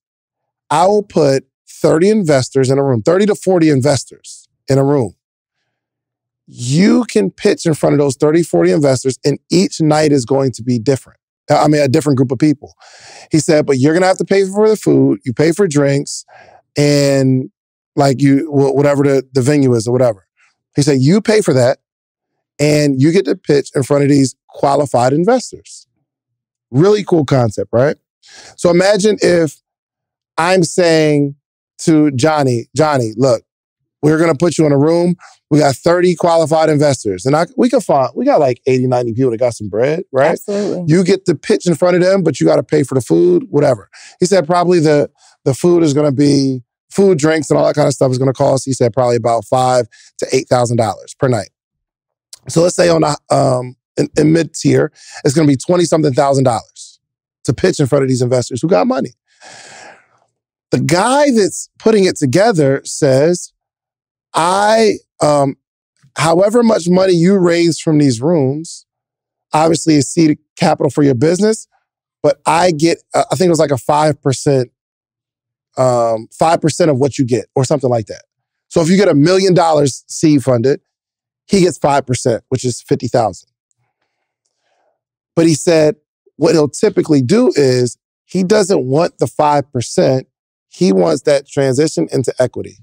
A: I will put 30 investors in a room, 30 to 40 investors in a room. You can pitch in front of those 30, 40 investors, and each night is going to be different. I mean, a different group of people. He said, but you're going to have to pay for the food, you pay for drinks, and like whatever the venue is or whatever. He said, you pay for that, and you get to pitch in front of these qualified investors. Really cool concept, right? So imagine if I'm saying to Johnny, look, we're going to put you in a room. We got 30 qualified investors. And we got like 80, 90 people that got some bread, right?
B: Absolutely.
A: You get to pitch in front of them, but you got to pay for the food, whatever. He said probably the food is going to be, food, drinks, and all that kind of stuff is going to cost, he said, probably about $5,000 to $8,000 per night. So let's say on in mid-tier, it's going to be $20-something thousand to pitch in front of these investors who got money. The guy that's putting it together says, however much money you raise from these rooms, obviously is seed capital for your business, but I get, I think it was like a 5% of what you get or something like that. So if you get $1 million seed funded, he gets 5%, which is $50,000. But he said what he'll typically do is he doesn't want the 5%. He wants that transition into equity.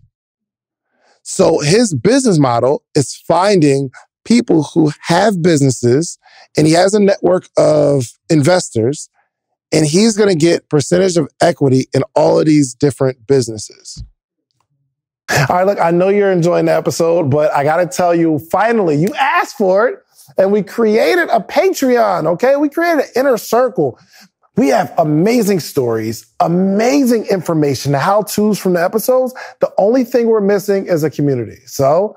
A: So his business model is finding people who have businesses, and he has a network of investors, and he's going to get percentage of equity in all of these different businesses. All right, look, I know you're enjoying the episode, but I got to tell you, finally, you asked for it, and we created a Patreon, okay? We created an inner circle. We have amazing stories, amazing information, the how-tos from the episodes. The only thing we're missing is a community. So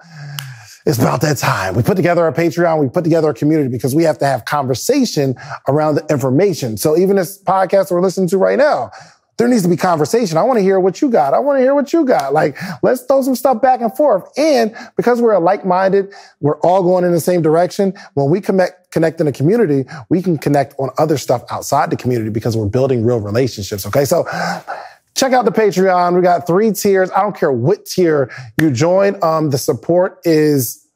A: it's about that time. We put together our Patreon, we put together a community because we have to have conversation around the information. So even this podcast we're listening to right now, there needs to be conversation. I want to hear what you got. I want to hear what you got. Like, let's throw some stuff back and forth. And because we're like-minded, we're all going in the same direction. When we connect in a community, we can connect on other stuff outside the community because we're building real relationships. Okay. So check out the Patreon. We got 3 tiers. I don't care what tier you join. The support is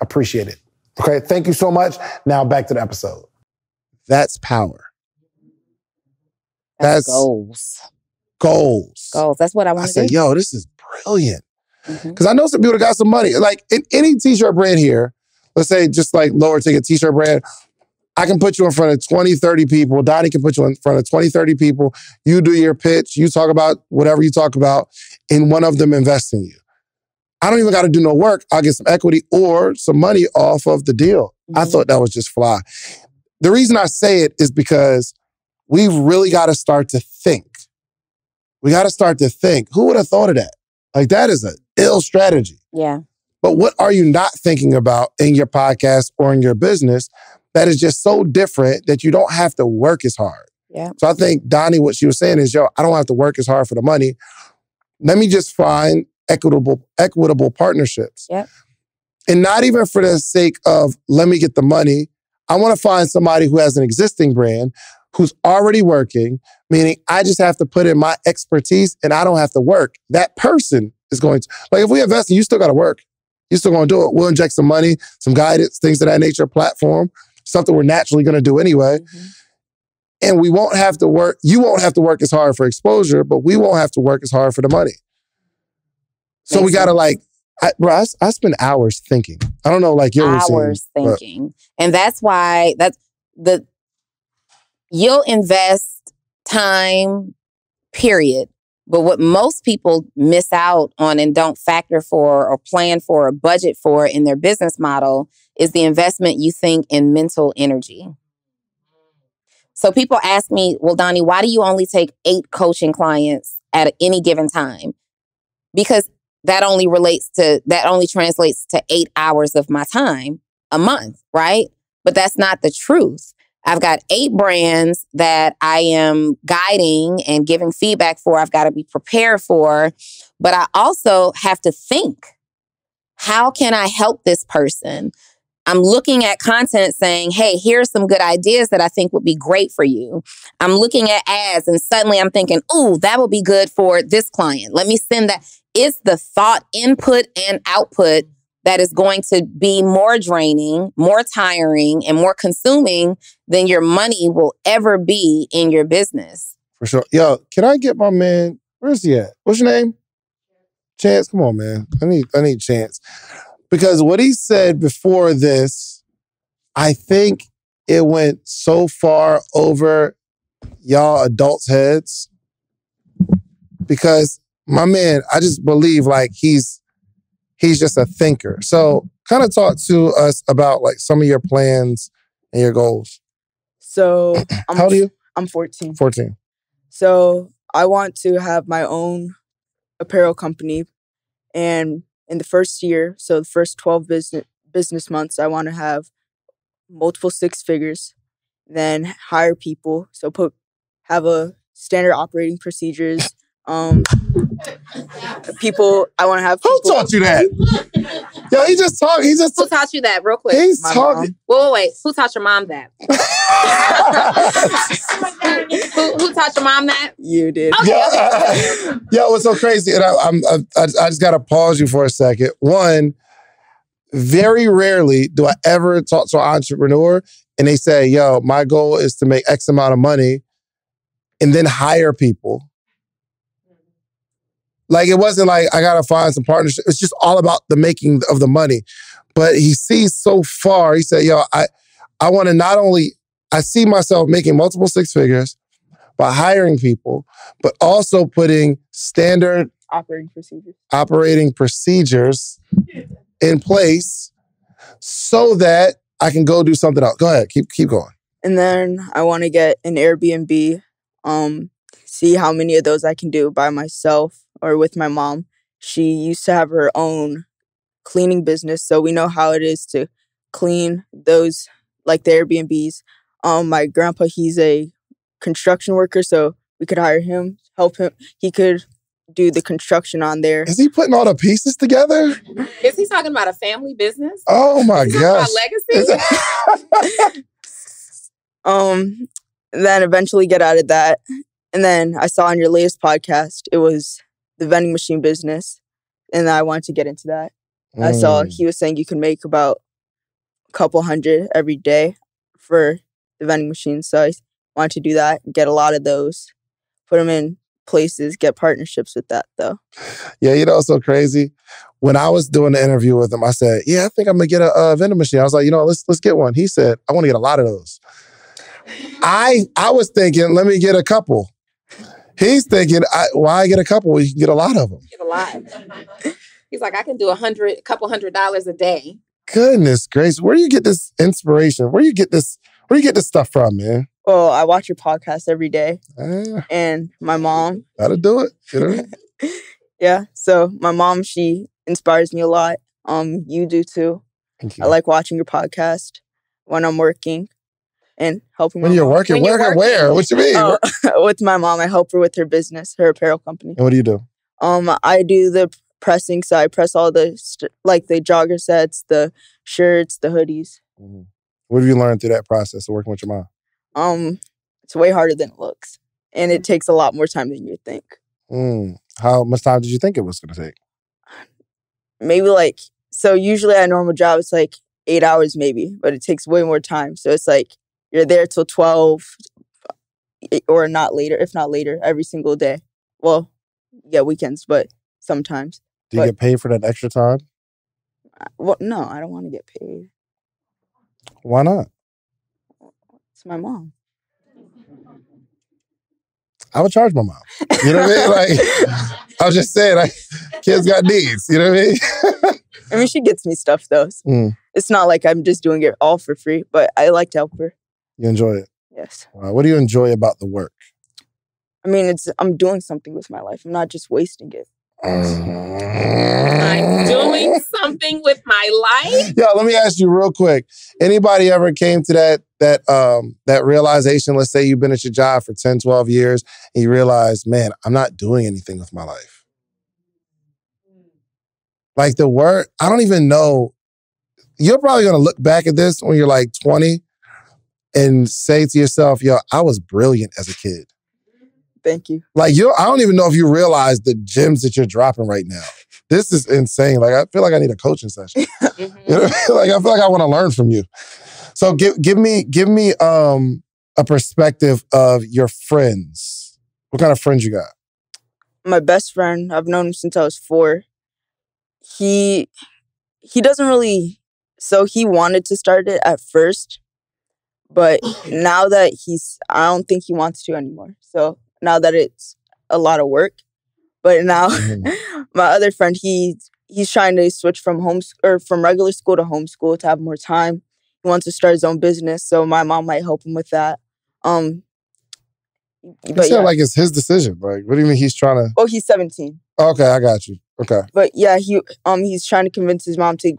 A: appreciated. Okay. Thank you so much. Now back to the episode. That's power. That's
B: goals.
A: Goals.
B: That's what I want to do.
A: I said, yo, this is brilliant. Because I know some people that got some money. Like in any t-shirt brand here, let's say just like lower ticket t-shirt brand, I can put you in front of 20, 30 people. Donni can put you in front of 20, 30 people. You do your pitch. You talk about whatever you talk about, and one of them invests in you. I don't even got to do no work. I'll get some equity or some money off of the deal. I thought that was just fly. The reason I say it is because we've really got to start to think. We got to start to think. Who would have thought of that? Like, that is an ill strategy.
B: Yeah.
A: But what are you not thinking about in your podcast or in your business that is just so different that you don't have to work as hard?
B: Yeah.
A: So I think, Donni, what she was saying is, yo, I don't have to work as hard for the money. Let me just find equitable partnerships.
B: Yep.
A: And not even for the sake of, let me get the money. I want to find somebody who has an existing brand who's already working, meaning I just have to put in my expertise and I don't have to work. That person is going to, like if we invest in you, still got to work. You're still going to do it. We'll inject some money, some guidance, things of that nature, platform, something we're naturally going to do anyway. And we won't have to work. You won't have to work as hard for exposure, but we won't have to work as hard for the money. So we got to like, I spend hours thinking. I don't know, like your routine.
B: Hours thinking. And that's why you'll invest time, period. But what most people miss out on and don't factor for or plan for or budget for in their business model is the investment you think in mental energy. So people ask me, well, Donni, why do you only take 8 coaching clients at any given time? Because that only translates to 8 hours of my time a month, right? But that's not the truth. I've got 8 brands that I am guiding and giving feedback for. I've got to be prepared for. But I also have to think, how can I help this person? I'm looking at content saying, hey, here's some good ideas that I think would be great for you. I'm looking at ads and suddenly I'm thinking, ooh, that would be good for this client. Let me send that. It's the thought, input, and output that is going to be more draining, more tiring, and more consuming than your money will ever be in your business.
A: For sure. Yo, can I get my man? Where's he at? What's your name? Chance. Come on, man. I need Chance. Because what he said before this, I think it went so far over y'all adults' heads. Because my man, I just believe like he's just a thinker. So kind of talk to us about like some of your plans and your goals.
G: So
A: how old are you?
G: I'm 14.
A: 14.
G: So I want to have my own apparel company. And in the first year, so the first 12 business months, I want to have multiple six figures, then hire people. So have a standard operating procedures. People, I want to have people.
A: Who taught you that? Yo, he just talked.
B: Who taught you that? Real quick.
A: He's talking.
B: Wait. Who taught your mom that? who taught your mom that?
G: You did.
B: Okay.
A: Yo, what's so crazy? And I just gotta pause you for a second. One, very rarely do I ever talk to an entrepreneur and they say, "Yo, my goal is to make X amount of money," and then hire people. Like, it wasn't like, I got to find some partnership. It's just all about the making of the money. But he sees so far. He said, yo, I want to not only, I see myself making multiple six figures by hiring people, but also putting standard operating procedures in place so that I can go do something else. Go ahead. Keep going.
G: And then I want to get an Airbnb, see how many of those I can do by myself or with my mom. She used to have her own cleaning business, so we know how it is to clean those, like the Airbnbs. My grandpa, he's a construction worker, so we could hire him, help him. He could do the construction on there.
A: Is he putting all the pieces together?
B: Is he talking about a family business?
A: Oh my gosh.
B: Legacy?
G: Then eventually get out of that. And then I saw on your latest podcast, it was the vending machine business. And I wanted to get into that. I saw he was saying you can make about a couple hundred every day for the vending machines. So I wanted to do that, get a lot of those, put them in places, get partnerships with that though.
A: Yeah, you know, it's so crazy. When I was doing the interview with him, I said, yeah, I think I'm going to get a vending machine. I was like, you know, let's get one. He said, I want to get a lot of those. I was thinking, let me get a couple. He's thinking, why get a couple? You can get a lot of them.
B: Get a lot. He's like, I can do a couple $100 a day.
A: Goodness gracious. Where do you get this inspiration? Where do you get this stuff from, man?
G: Well, I watch your podcast every day. And my mom.
A: Gotta do it. You know?
G: Yeah. So my mom, she inspires me a lot. You do too.
A: Thank you.
G: I like watching your podcast when I'm working and helping
A: when you're working. Where? What you mean?
G: With my mom, I help her with her business, her apparel company.
A: And what do you do?
G: I do the pressing, so I press all the like the jogger sets, the shirts, the hoodies.
A: Mm-hmm. What have you learned through that process of working with your
G: mom? It's way harder than it looks, and it takes a lot more time than you think.
A: How much time did you think it was going to take?
G: Maybe so usually at a normal job, it's like 8 hours maybe, but it takes way more time. So it's like you're there till 12 or not later, if not later, every single day. Well, yeah, weekends, but sometimes.
A: Do you get paid for that extra time?
G: Well, no, I don't want to get paid.
A: Why not?
G: It's my mom.
A: I would charge my mom. You know what I mean? Like, I was just saying, kids got needs. You know what I mean?
G: I mean, she gets me stuff, though. It's not like I'm just doing it all for free, but I like to help her.
A: You enjoy it?
G: Yes.
A: What do you enjoy about the work?
G: I mean, I'm doing something with my life. I'm not just wasting it.
B: I'm doing something with my life?
A: Yeah, let me ask you real quick. Anybody ever came to that realization? Let's say you've been at your job for 10, 12 years and you realize, man, I'm not doing anything with my life. Like the work, I don't even know. You're probably going to look back at this when you're like 20 and say to yourself, yo, I was brilliant as a kid.
G: Thank you.
A: Like, I don't even know if you realize the gems that you're dropping right now. This is insane. Like, I feel like I need a coaching session. You know what I mean? Like, I feel like I want to learn from you. So give me a perspective of your friends. What kind of friends you got?
G: My best friend, I've known him since I was 4. He doesn't really, so he wanted to start it at first, but now that I don't think he wants to anymore. So now that it's a lot of work, but now my other friend, he's trying to switch from from regular school to homeschool to have more time. He wants to start his own business, so my mom might help him with that.
A: But like it's his decision. Like, what do you mean he's trying to?
G: Oh, he's 17.
A: Okay, I got you. Okay.
G: But yeah, he's trying to convince his mom to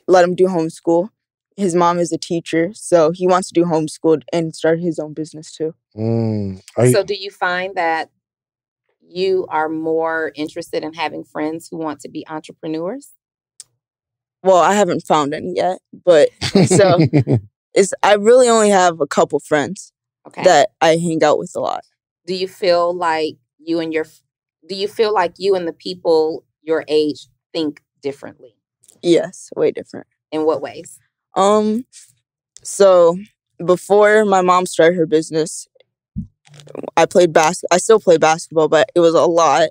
G: let him do homeschool. His mom is a teacher, so he wants to do homeschool and start his own business too.
B: So do you find that you are more interested in having friends who want to be entrepreneurs?
G: Well, I haven't found any yet, but so I really only have a couple friends that I hang out with a lot.
B: Do you feel like you and the people your age think differently?
G: Yes, way different.
B: In what ways?
G: So before my mom started her business, I still play basketball, but it was a lot.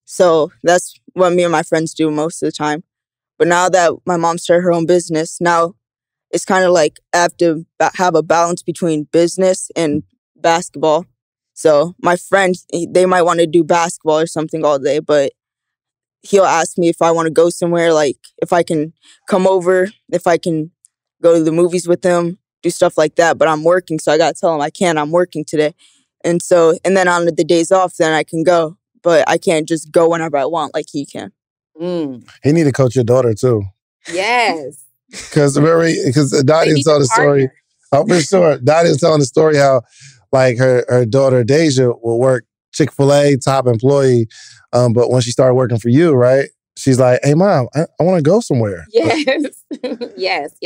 G: So that's what me and my friends do most of the time. But now that my mom started her own business, now it's kind of like I have to have a balance between business and basketball. So my friend, they might want to do basketball or something all day, but he'll ask me if I want to go somewhere, like if I can come over, if I can go to the movies with him, do stuff like that. But I'm working, so I got to tell him I'm working today. And then on the days off, then I can go. But I can't just go whenever I want like he can.
A: He need to coach your daughter too.
B: Yes.
A: Because Donnie told the story. Oh, for sure. Donnie was telling the story how like her daughter Deja will work Chick-fil-A, top employee. But when she started working for you, right? She's like, hey, Mom, I want to go somewhere.
B: Yes. Yes.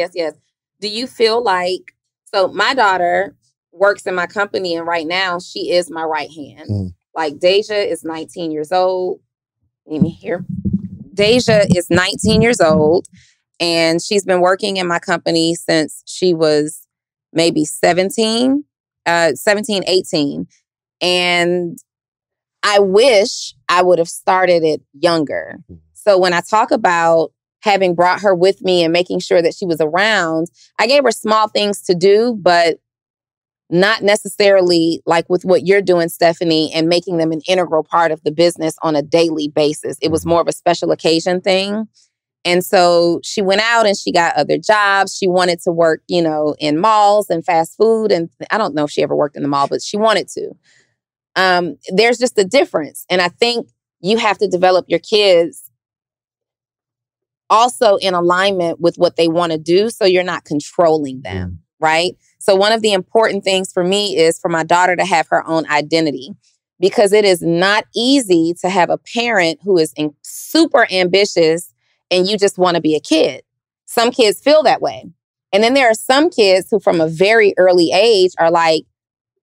B: Do you feel like, so my daughter works in my company and right now she is my right hand. Like Deja is 19 years old. Let me hear. Deja is 19 years old and she's been working in my company since she was maybe 17, 18. And I wish I would have started it younger. So when I talk about having brought her with me and making sure that she was around, I gave her small things to do, but not necessarily like with what you're doing, Stephanie, and making them an integral part of the business on a daily basis. It was more of a special occasion thing. And so she went out and she got other jobs. She wanted to work, in malls and fast food. And I don't know if she ever worked in the mall, but she wanted to. There's just a difference. And I think you have to develop your kids also in alignment with what they want to do. So you're not controlling them, right? So one of the important things for me is for my daughter to have her own identity, because it is not easy to have a parent who is super ambitious and you just want to be a kid. Some kids feel that way. And then there are some kids who from a very early age are like,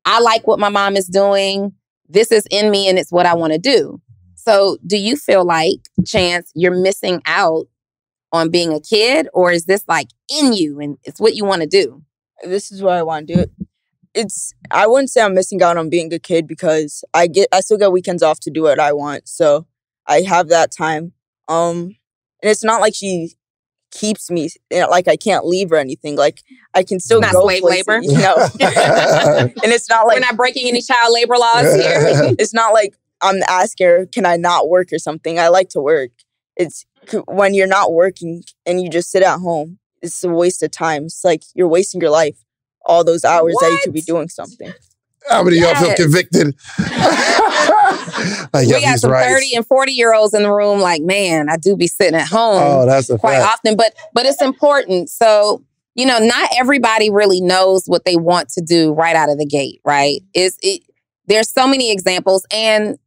B: I like what my mom is doing. This is in me and it's what I want to do. So do you feel like, Chance, you're missing out on being a kid, or is this like in you and it's what you want to do?
G: This is what I want to do. I wouldn't say I'm missing out on being a kid because I still get weekends off to do what I want. So I have that time. And it's not like she keeps me, like I can't leave or anything. Like I can still go
B: slave
G: places,
B: labor.
G: And it's not like
B: we're not breaking any child labor laws here.
G: It's not like I'm asking her, can I not work or something? I like to work. It's when you're not working and you just sit at home, it's a waste of time. It's like you're wasting your life, all those hours that you could be doing something.
A: How many of y'all feel convicted?
B: We got some 30 and 40-year-olds in the room like, man, I do be sitting at home quite often. But it's important. So, not everybody really knows what they want to do right out of the gate, right? There's so many examples. And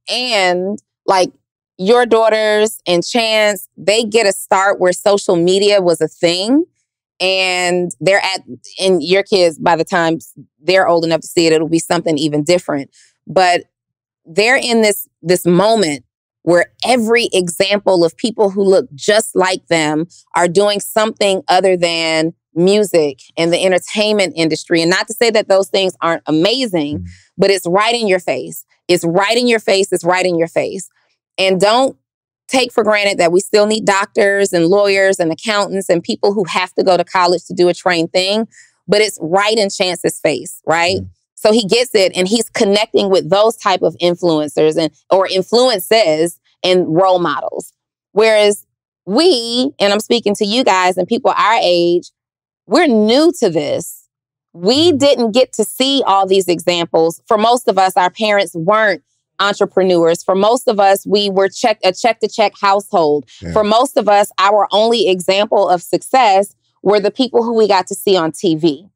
B: like your daughters and Chance, they get a start where social media was a thing. And and your kids, by the time they're old enough to see it, it'll be something even different. But they're in this moment where every example of people who look just like them are doing something other than music and the entertainment industry. And not to say that those things aren't amazing, but it's right in your face. It's right in your face. It's right in your face. And don't take for granted that we still need doctors and lawyers and accountants and people who have to go to college to do a trained thing. But it's right in Chance's face, right? So he gets it, and he's connecting with those type of influencers or influences and role models. Whereas we, and I'm speaking to you guys and people our age, we're new to this. We didn't get to see all these examples. For most of us, our parents weren't entrepreneurs. For most of us, we were a check-to-check household. Yeah. For most of us, our only example of success were the people who we got to see on TV.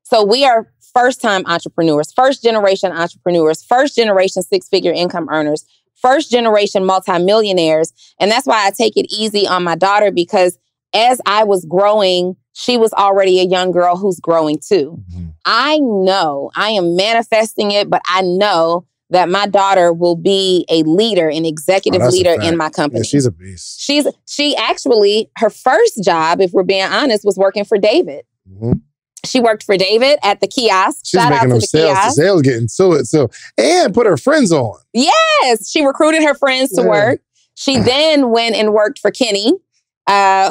B: So we are first-time entrepreneurs, first-generation entrepreneurs, first-generation six-figure income earners, first-generation multimillionaires. And that's why I take it easy on my daughter, because as I was growing, she was already a young girl who's growing too. I know, I am manifesting it, but I know that my daughter will be a leader, an executive leader in my company.
A: Yeah, she's a beast.
B: She actually, her first job, if we're being honest, was working for David. She worked for David at the kiosk.
A: She's making them sales. The sales getting to it. So, and put her friends on.
B: Yes. She recruited her friends to work. She then went and worked for Kenny,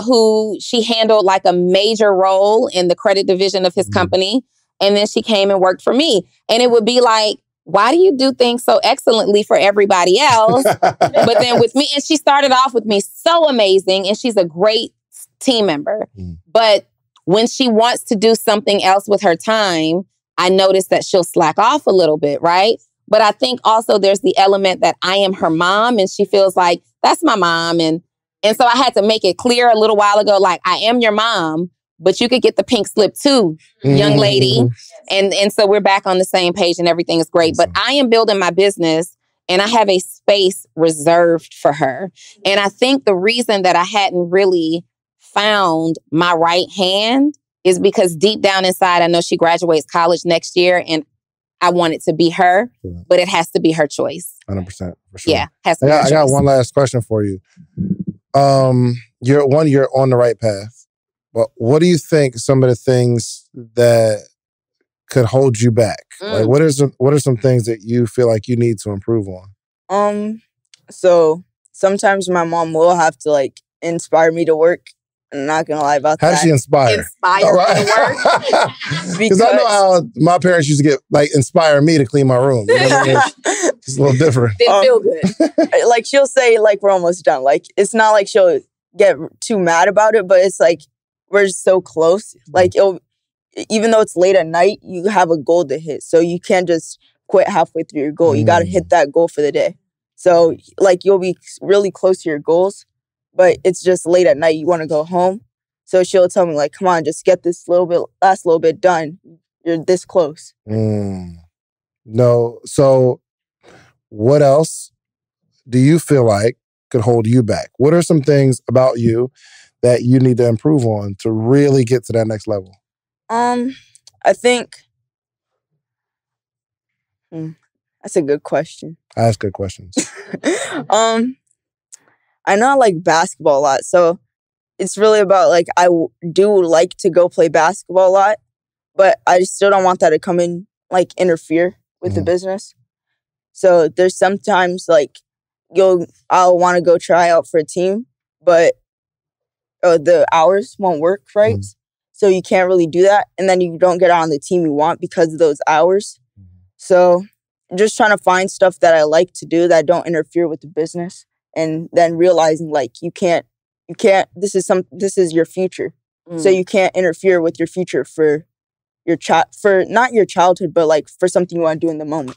B: who she handled like a major role in the credit division of his company. And then she came and worked for me. And it would be like, why do you do things so excellently for everybody else? But then with me, and she started off with me so amazing, and she's a great team member. But when she wants to do something else with her time, I notice that she'll slack off a little bit, right? But I think also there's the element that I am her mom, and she feels like that's my mom. And so I had to make it clear a little while ago, like, I am your mom, but you could get the pink slip too, young lady. And so we're back on the same page and everything is great. But I am building my business and I have a space reserved for her. And I think the reason that I hadn't really found my right hand is because deep down inside, I know she graduates college next year and I want it to be her, but it has to be her choice.
A: 100%, for sure.
B: Yeah, has to be her choice.
A: I got one last question for you. You're on the right path. But what do you think some of the things that could hold you back? Like, what are some things that you feel like you need to improve on?
G: So sometimes my mom will have to like inspire me to work. I'm not gonna lie about that.
A: How does she inspire?
B: Inspire me to work?
A: Because I know how my parents used to get inspire me to clean my room. You know what I mean? It's a little different.
B: Didn't feel good.
G: Like she'll say like we're almost done. Like it's not like she'll get too mad about it, but it's like we're so close. Like even though it's late at night, you have a goal to hit. So you can't just quit halfway through your goal. You got to hit that goal for the day. So like you'll be really close to your goals, but it's just late at night. You want to go home. So she'll tell me like, come on, just get this last little bit done. You're this close.
A: No. So what else do you feel like could hold you back? What are some things about you that you need to improve on to really get to that next level?
G: I think that's a good question.
A: I ask good questions.
G: I know I like basketball a lot, so it's really about like I do like to go play basketball a lot, but I still don't want that to come in like interfere with the business. So there's sometimes like I'll want to go try out for a team, but the hours won't work right. So you can't really do that. And then you don't get on the team you want because of those hours. So just trying to find stuff that I like to do that don't interfere with the business. And then realizing like you can't, this is your future. So you can't interfere with your future for not your childhood, but like for something you want to do in the moment.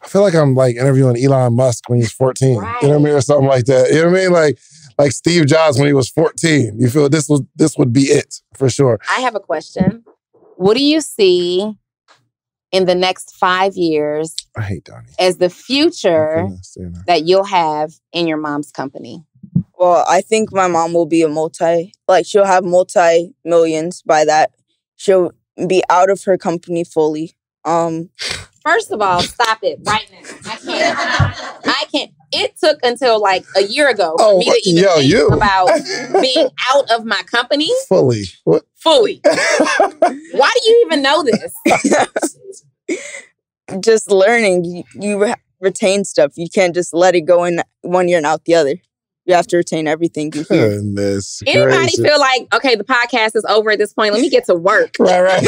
A: I feel like I'm like interviewing Elon Musk when he's 14. Right. You know what I mean? Or something like that. You know what I mean? Like Steve Jobs when he was 14. You feel this would be it for sure.
B: I have a question. What do you see in the next 5 years
A: I hate Donni.
B: As the future that you'll have in your mom's company?
G: Well, I think my mom will be she'll have multi-millions by that. She'll be out of her company fully.
B: First of all, stop it right now. I can't. it took until like a year ago for me to even think about being out of my company.
A: Fully. What?
B: Fully. Why do you even know this?
G: Just learning. You retain stuff. You can't just let it go in one ear and out the other. You have to retain everything you hear.
B: Anybody feel like, okay, the podcast is over at this point. Let me get to work.
A: Right.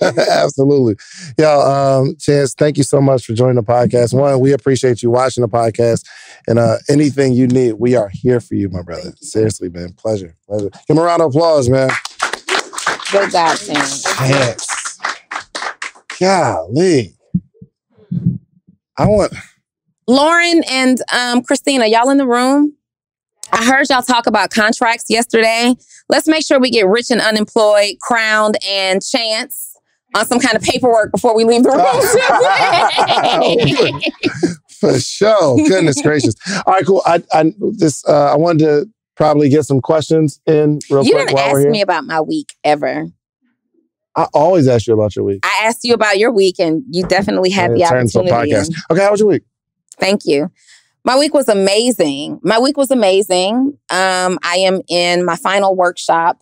A: Absolutely. Yo, Chance, thank you so much for joining the podcast. One, we appreciate you watching the podcast. And anything you need, we are here for you, my brother. Seriously, man. Pleasure. Give him a round of applause, man.
B: Good job, Chance.
A: Chance. Golly. I want...
B: Lauren and Christina, y'all in the room? I heard y'all talk about contracts yesterday. Let's make sure we get Rich and Unemployed, Crowned, and Chance on some kind of paperwork before we leave the room.
A: For sure. Goodness gracious. All right, cool. I wanted to probably get some questions in real quick.
B: You didn't ask me about my week ever.
A: I always ask you about your week.
B: I asked you about your week, and you definitely had the opportunity.
A: Okay, how was your week?
B: Thank you. My week was amazing. I am in my final workshop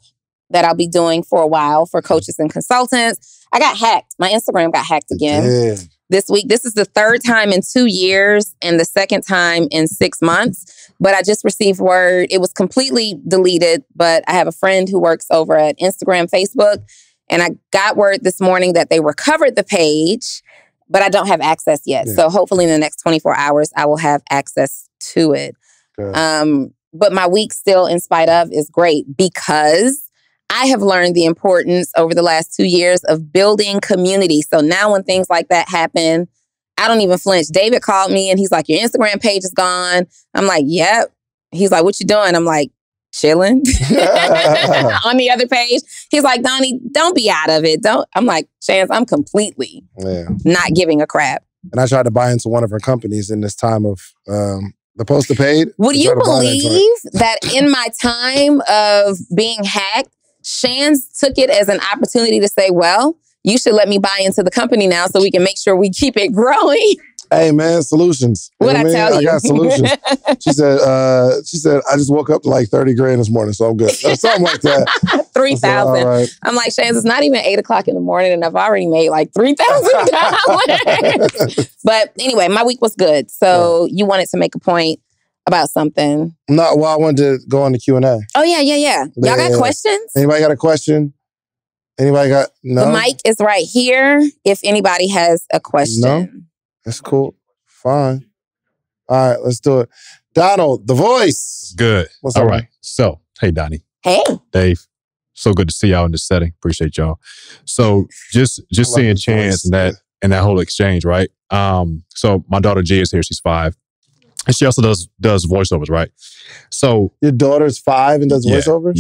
B: that I'll be doing for a while for coaches and consultants. I got hacked. My Instagram got hacked again this week. This is the third time in 2 years and the second time in 6 months. But I just received word. It was completely deleted, but I have a friend who works over at Instagram, Facebook, and I got word this morning that they recovered the page, but I don't have access yet. Yeah. So hopefully in the next 24 hours, I will have access to it. But my week still, in spite of, is great because I have learned the importance over the last 2 years of building community. So now when things like that happen, I don't even flinch. David called me and he's like, your Instagram page is gone. I'm like, yep. He's like, what you doing? I'm like, chilling on the other page. He's like, Donni, don't be out of it. I'm like, Chance, I'm completely not giving a crap.
A: And I tried to buy into one of her companies in this time of the poster paid.
B: Would you believe that in my time of being hacked, Chance took it as an opportunity to say, well, you should let me buy into the company now so we can make sure we keep it growing.
A: Hey man, solutions.
B: What I tell you?
A: I got solutions. She said, I just woke up to like 30 grand this morning, so I'm good. Something like that.
B: 3,000. Right. I'm like, Chance, it's not even 8 o'clock in the morning and I've already made like $3,000. But anyway, my week was good. So you wanted to make a point about something.
A: No, well, I wanted to go on the Q&A.
B: Oh yeah. Y'all got questions?
A: Anybody got a question? Anybody got, no?
B: The mic is right here if anybody has a question.
A: No? That's cool. Fine. All right, let's do it. Donald, the voice.
H: Good.
A: What's up?
H: All right. So, hey, Donni.
B: Hey.
H: Dave. So good to see y'all in this setting. Appreciate y'all. So just seeing Chance and that whole exchange, right? So my daughter G is here. She's 5. And she also does voiceovers, right? So
A: your daughter's 5 and does voiceovers?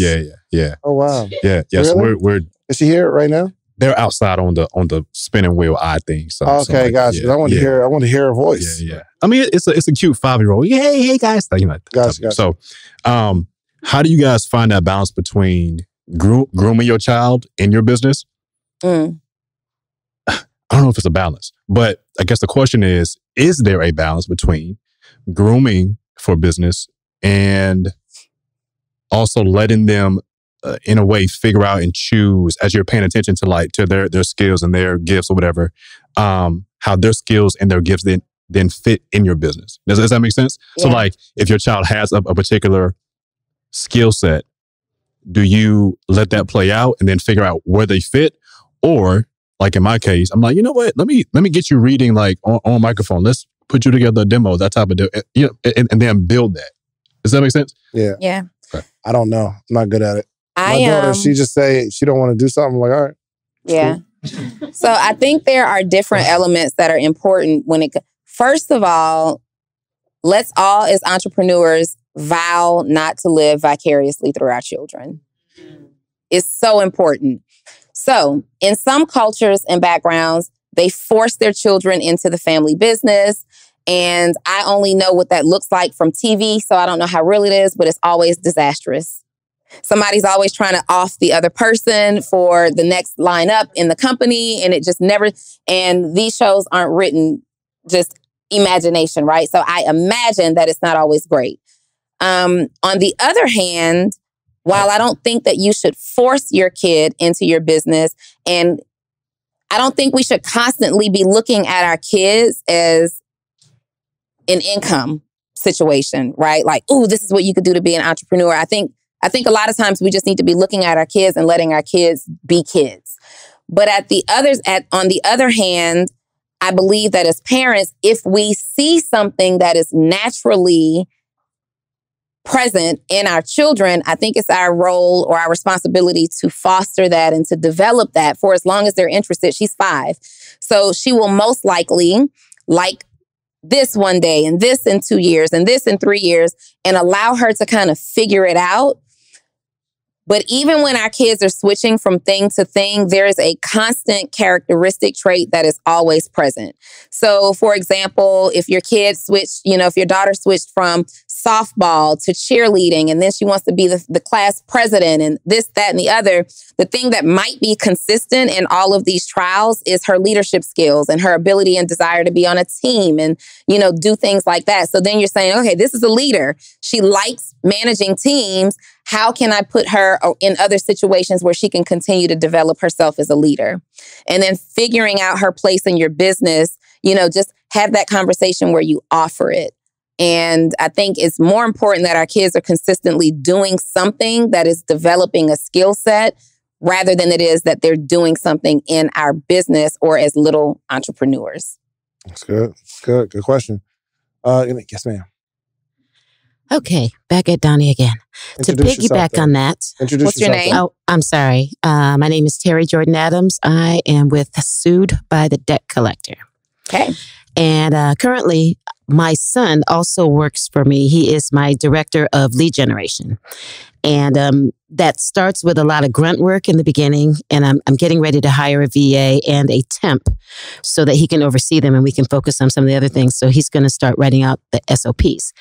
H: Yeah.
A: Oh wow.
H: Yeah.
A: Really?
H: So we're
A: is she here right now?
H: They're outside on the spinning wheel eye thing. So
A: okay, gotcha. I want to hear her voice.
H: Yeah. I mean, it's a cute 5-year-old. Hey guys.
A: Gotcha.
H: So, how do you guys find that balance between grooming your child in your business? I don't know if it's a balance, but I guess the question is there a balance between grooming for business and also letting them in a way figure out and choose as you're paying attention to their skills and their gifts or whatever, how their skills and their gifts then fit in your business. Does that make sense? Yeah. So like if your child has a particular skill set, do you let that play out and then figure out where they fit? Or like in my case, I'm like, you know what? Let me get you reading like on microphone. Let's put you together a demo, that type of and then build that. Does that make sense?
A: Yeah.
B: Yeah.
A: Okay. I don't know. I'm not good at it. My daughter, she just say she don't want to do something. I'm like, all right.
B: Yeah. Cool. So I think there are different elements that are important when it. First of all, let's all as entrepreneurs vow not to live vicariously through our children. It's so important. So in some cultures and backgrounds, they force their children into the family business. And I only know what that looks like from TV. So I don't know how real it is, but it's always disastrous. Somebody's always trying to off the other person for the next line up in the company. And it just never, and these shows aren't written just imagination, right? So I imagine that it's not always great. On the other hand, while I don't think that you should force your kid into your business, and I don't think we should constantly be looking at our kids as an income situation, right? Like, ooh, this is what you could do to be an entrepreneur. I think a lot of times we just need to be looking at our kids and letting our kids be kids. But on the other hand, I believe that as parents, if we see something that is naturally present in our children, I think it's our role or our responsibility to foster that and to develop that for as long as they're interested. She's 5. So she will most likely like this one day and this in 2 years and this in 3 years, and allow her to kind of figure it out. But even when our kids are switching from thing to thing, there is a constant characteristic trait that is always present. So, for example, if your kid switched, if your daughter switched from softball to cheerleading, and then she wants to be the class president and this, that, and the other, the thing that might be consistent in all of these trials is her leadership skills and her ability and desire to be on a team and, do things like that. So then you're saying, okay, this is a leader. She likes managing teams. How can I put her in other situations where she can continue to develop herself as a leader? And then figuring out her place in your business, just have that conversation where you offer it. And I think it's more important that our kids are consistently doing something that is developing a skill set rather than it is that they're doing something in our business or as little entrepreneurs.
A: That's good. Good question. Yes, ma'am.
I: Okay, back at Donni again.
A: Introduce
I: to piggyback on that.
B: What's your name?
I: Oh, I'm sorry. My name is Terry Jordan Adams. I am with Sued by the Debt Collector.
B: Okay.
I: And currently, my son also works for me. He is my director of lead generation. And that starts with a lot of grunt work in the beginning. And I'm getting ready to hire a VA and a temp so that he can oversee them and we can focus on some of the other things. So he's going to start writing out the SOPs.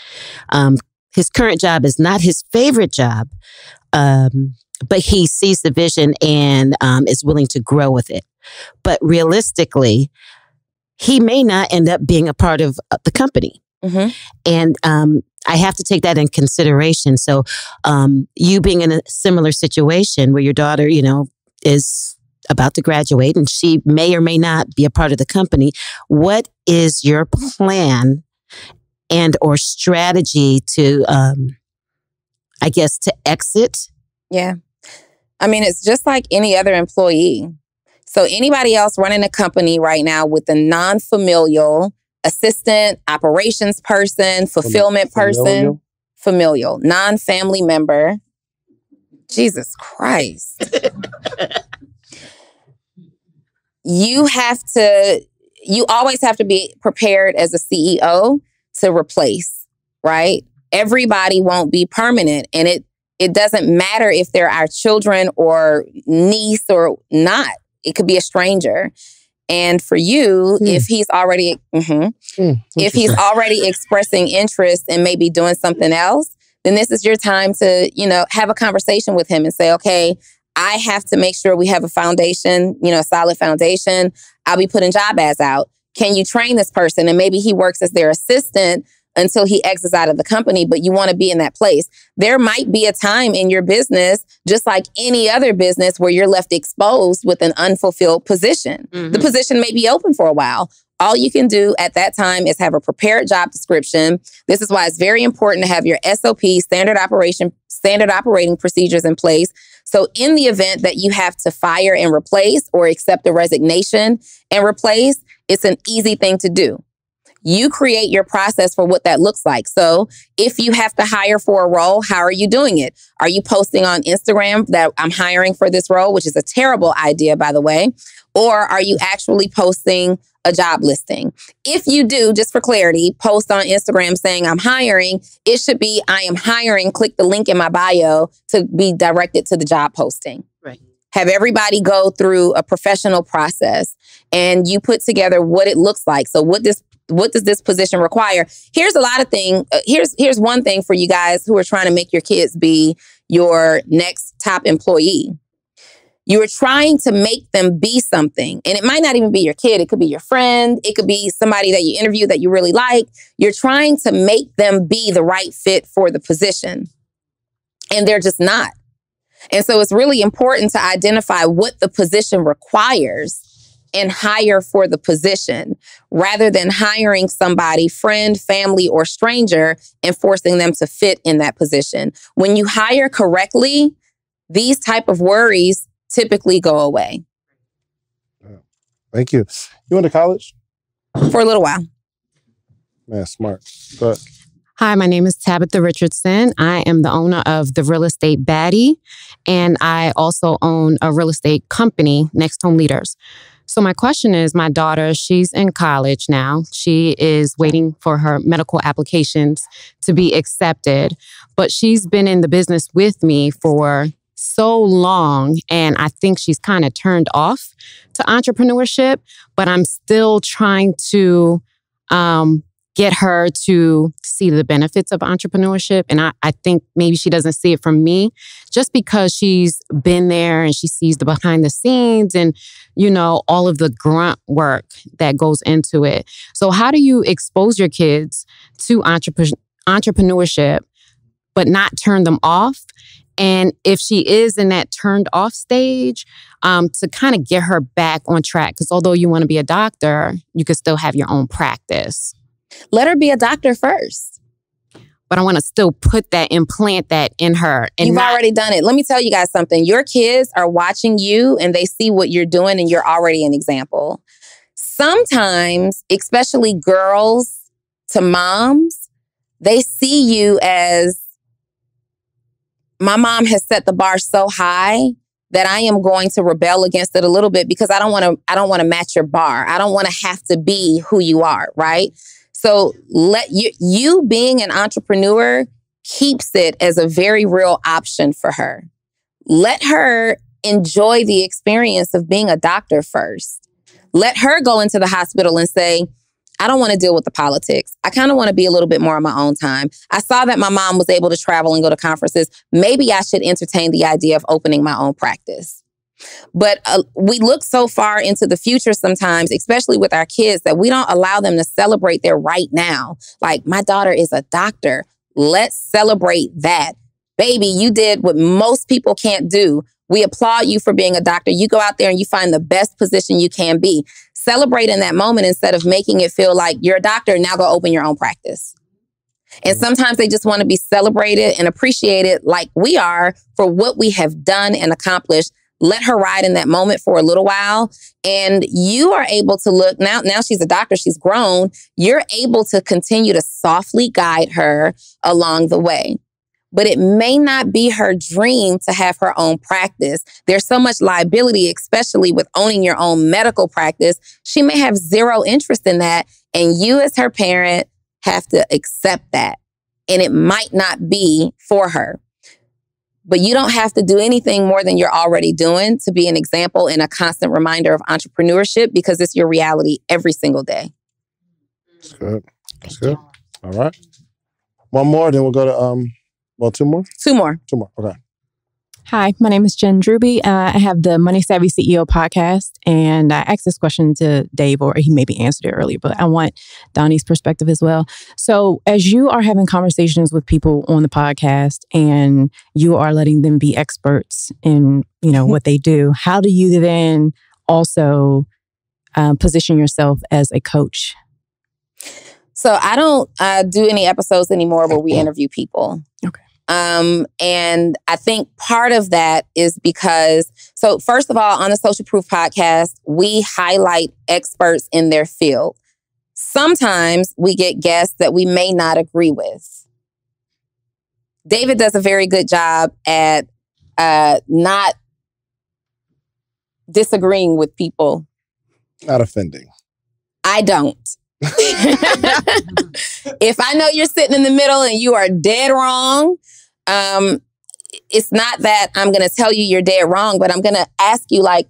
I: His current job is not his favorite job, but he sees the vision and is willing to grow with it. But realistically, he may not end up being a part of the company.
B: Mm-hmm.
I: And I have to take that in consideration. So you being in a similar situation where your daughter, is about to graduate and she may or may not be a part of the company, what is your plan and or strategy to, to exit?
B: Yeah. I mean, it's just like any other employee. So anybody else running a company right now with a non-familial assistant, operations person, fulfillment person, familial, non-family member. Jesus Christ. You always have to be prepared as a CEO to replace, right? Everybody won't be permanent. And it doesn't matter if they're our children or niece or not. It could be a stranger. And for you, if he's already if he's already expressing interest in maybe doing something else, then this is your time to, have a conversation with him and say, okay, I have to make sure we have a foundation, a solid foundation. I'll be putting job ads out. Can you train this person? And maybe he works as their assistant until he exits out of the company, but you want to be in that place. There might be a time in your business, just like any other business, where you're left exposed with an unfulfilled position. Mm-hmm. The position may be open for a while. All you can do at that time is have a prepared job description. This is why it's very important to have your SOP, standard operating procedures in place. So in the event that you have to fire and replace or accept a resignation and replace, it's an easy thing to do. You create your process for what that looks like. So if you have to hire for a role, how are you doing it? Are you posting on Instagram that I'm hiring for this role, which is a terrible idea, by the way? Or are you actually posting a job listing? If you do, just for clarity, post on Instagram saying I'm hiring, it should be I am hiring, click the link in my bio to be directed to the job posting.
I: Right.
B: Have everybody go through a professional process and you put together what it looks like. So what does this position require? Here's a lot of things. Here's one thing for you guys who are trying to make your kids be your next top employee. You are trying to make them be something. And it might not even be your kid. It could be your friend. It could be somebody that you interview that you really like. You're trying to make them be the right fit for the position. And they're just not. And so it's really important to identify what the position requires and hire for the position rather than hiring somebody, friend, family, or stranger, and forcing them to fit in that position. When you hire correctly, these type of worries typically go away.
A: Thank you. You went to college?
B: For a little while.
A: Man, smart. Go ahead.
I: Hi, my name is Tabitha Richardson. I am the owner of The Real Estate Baddie, and I also own a real estate company, Next Home Leaders. So my question is, my daughter, she's in college now. She is waiting for her medical applications to be accepted, but she's been in the business with me for so long, and I think she's kind of turned off to entrepreneurship, but I'm still trying to get her to see the benefits of entrepreneurship. And I think maybe she doesn't see it from me just because she's been there and she sees the behind the scenes and, you know, all of the grunt work that goes into it. So how do you expose your kids to entrepreneurship, but not turn them off? And if she is in that turned off stage, to kind of get her back on track. Because although you want to be a doctor, you could still have your own practice.
B: Let her be a doctor first.
I: But I want to still implant that in her. And
B: you've already done it. Let me tell you guys something. Your kids are watching you and they see what you're doing and you're already an example. Sometimes, especially girls to moms, they see you as, my mom has set the bar so high that I am going to rebel against it a little bit because I don't want to match your bar. I don't want to have to be who you are, right? So let you being an entrepreneur keeps it as a very real option for her. Let her enjoy the experience of being a doctor first. Let her go into the hospital and say, I don't want to deal with the politics. I kind of want to be a little bit more on my own time. I saw that my mom was able to travel and go to conferences. Maybe I should entertain the idea of opening my own practice. But we look so far into the future sometimes, especially with our kids, that we don't allow them to celebrate their right now. Like, my daughter is a doctor. Let's celebrate that. Baby, you did what most people can't do. We applaud you for being a doctor. You go out there and you find the best position you can be. Celebrate in that moment instead of making it feel like you're a doctor, now go open your own practice. And sometimes they just want to be celebrated and appreciated like we are for what we have done and accomplished. Let her ride in that moment for a little while. And you are able to look, now she's a doctor, she's grown. You're able to continue to softly guide her along the way. But it may not be her dream to have her own practice. There's so much liability, especially with owning your own medical practice. She may have zero interest in that. And you as her parent have to accept that. And it might not be for her. But you don't have to do anything more than you're already doing to be an example and a constant reminder of entrepreneurship, because it's your reality every single day.
A: That's good. That's good. All right. One more, then we'll go to, two more?
B: Two more.
A: Okay.
J: Hi, my name is Jen Druby. I have the Money Savvy CEO podcast, and I asked this question to Dave, or he maybe answered it earlier, but I want Donnie's perspective as well. So as you are having conversations with people on the podcast and you are letting them be experts in, what they do, how do you then also position yourself as a coach?
B: So I don't do any episodes anymore where we interview people.
J: Okay.
B: And I think part of that is because, so first of all, on the Social Proof podcast, we highlight experts in their field. Sometimes we get guests that we may not agree with. David does a very good job at not disagreeing with people.
A: Not offending.
B: I don't. If I know you're sitting in the middle and you are dead wrong, it's not that I'm going to tell you you're dead wrong, but I'm going to ask you like,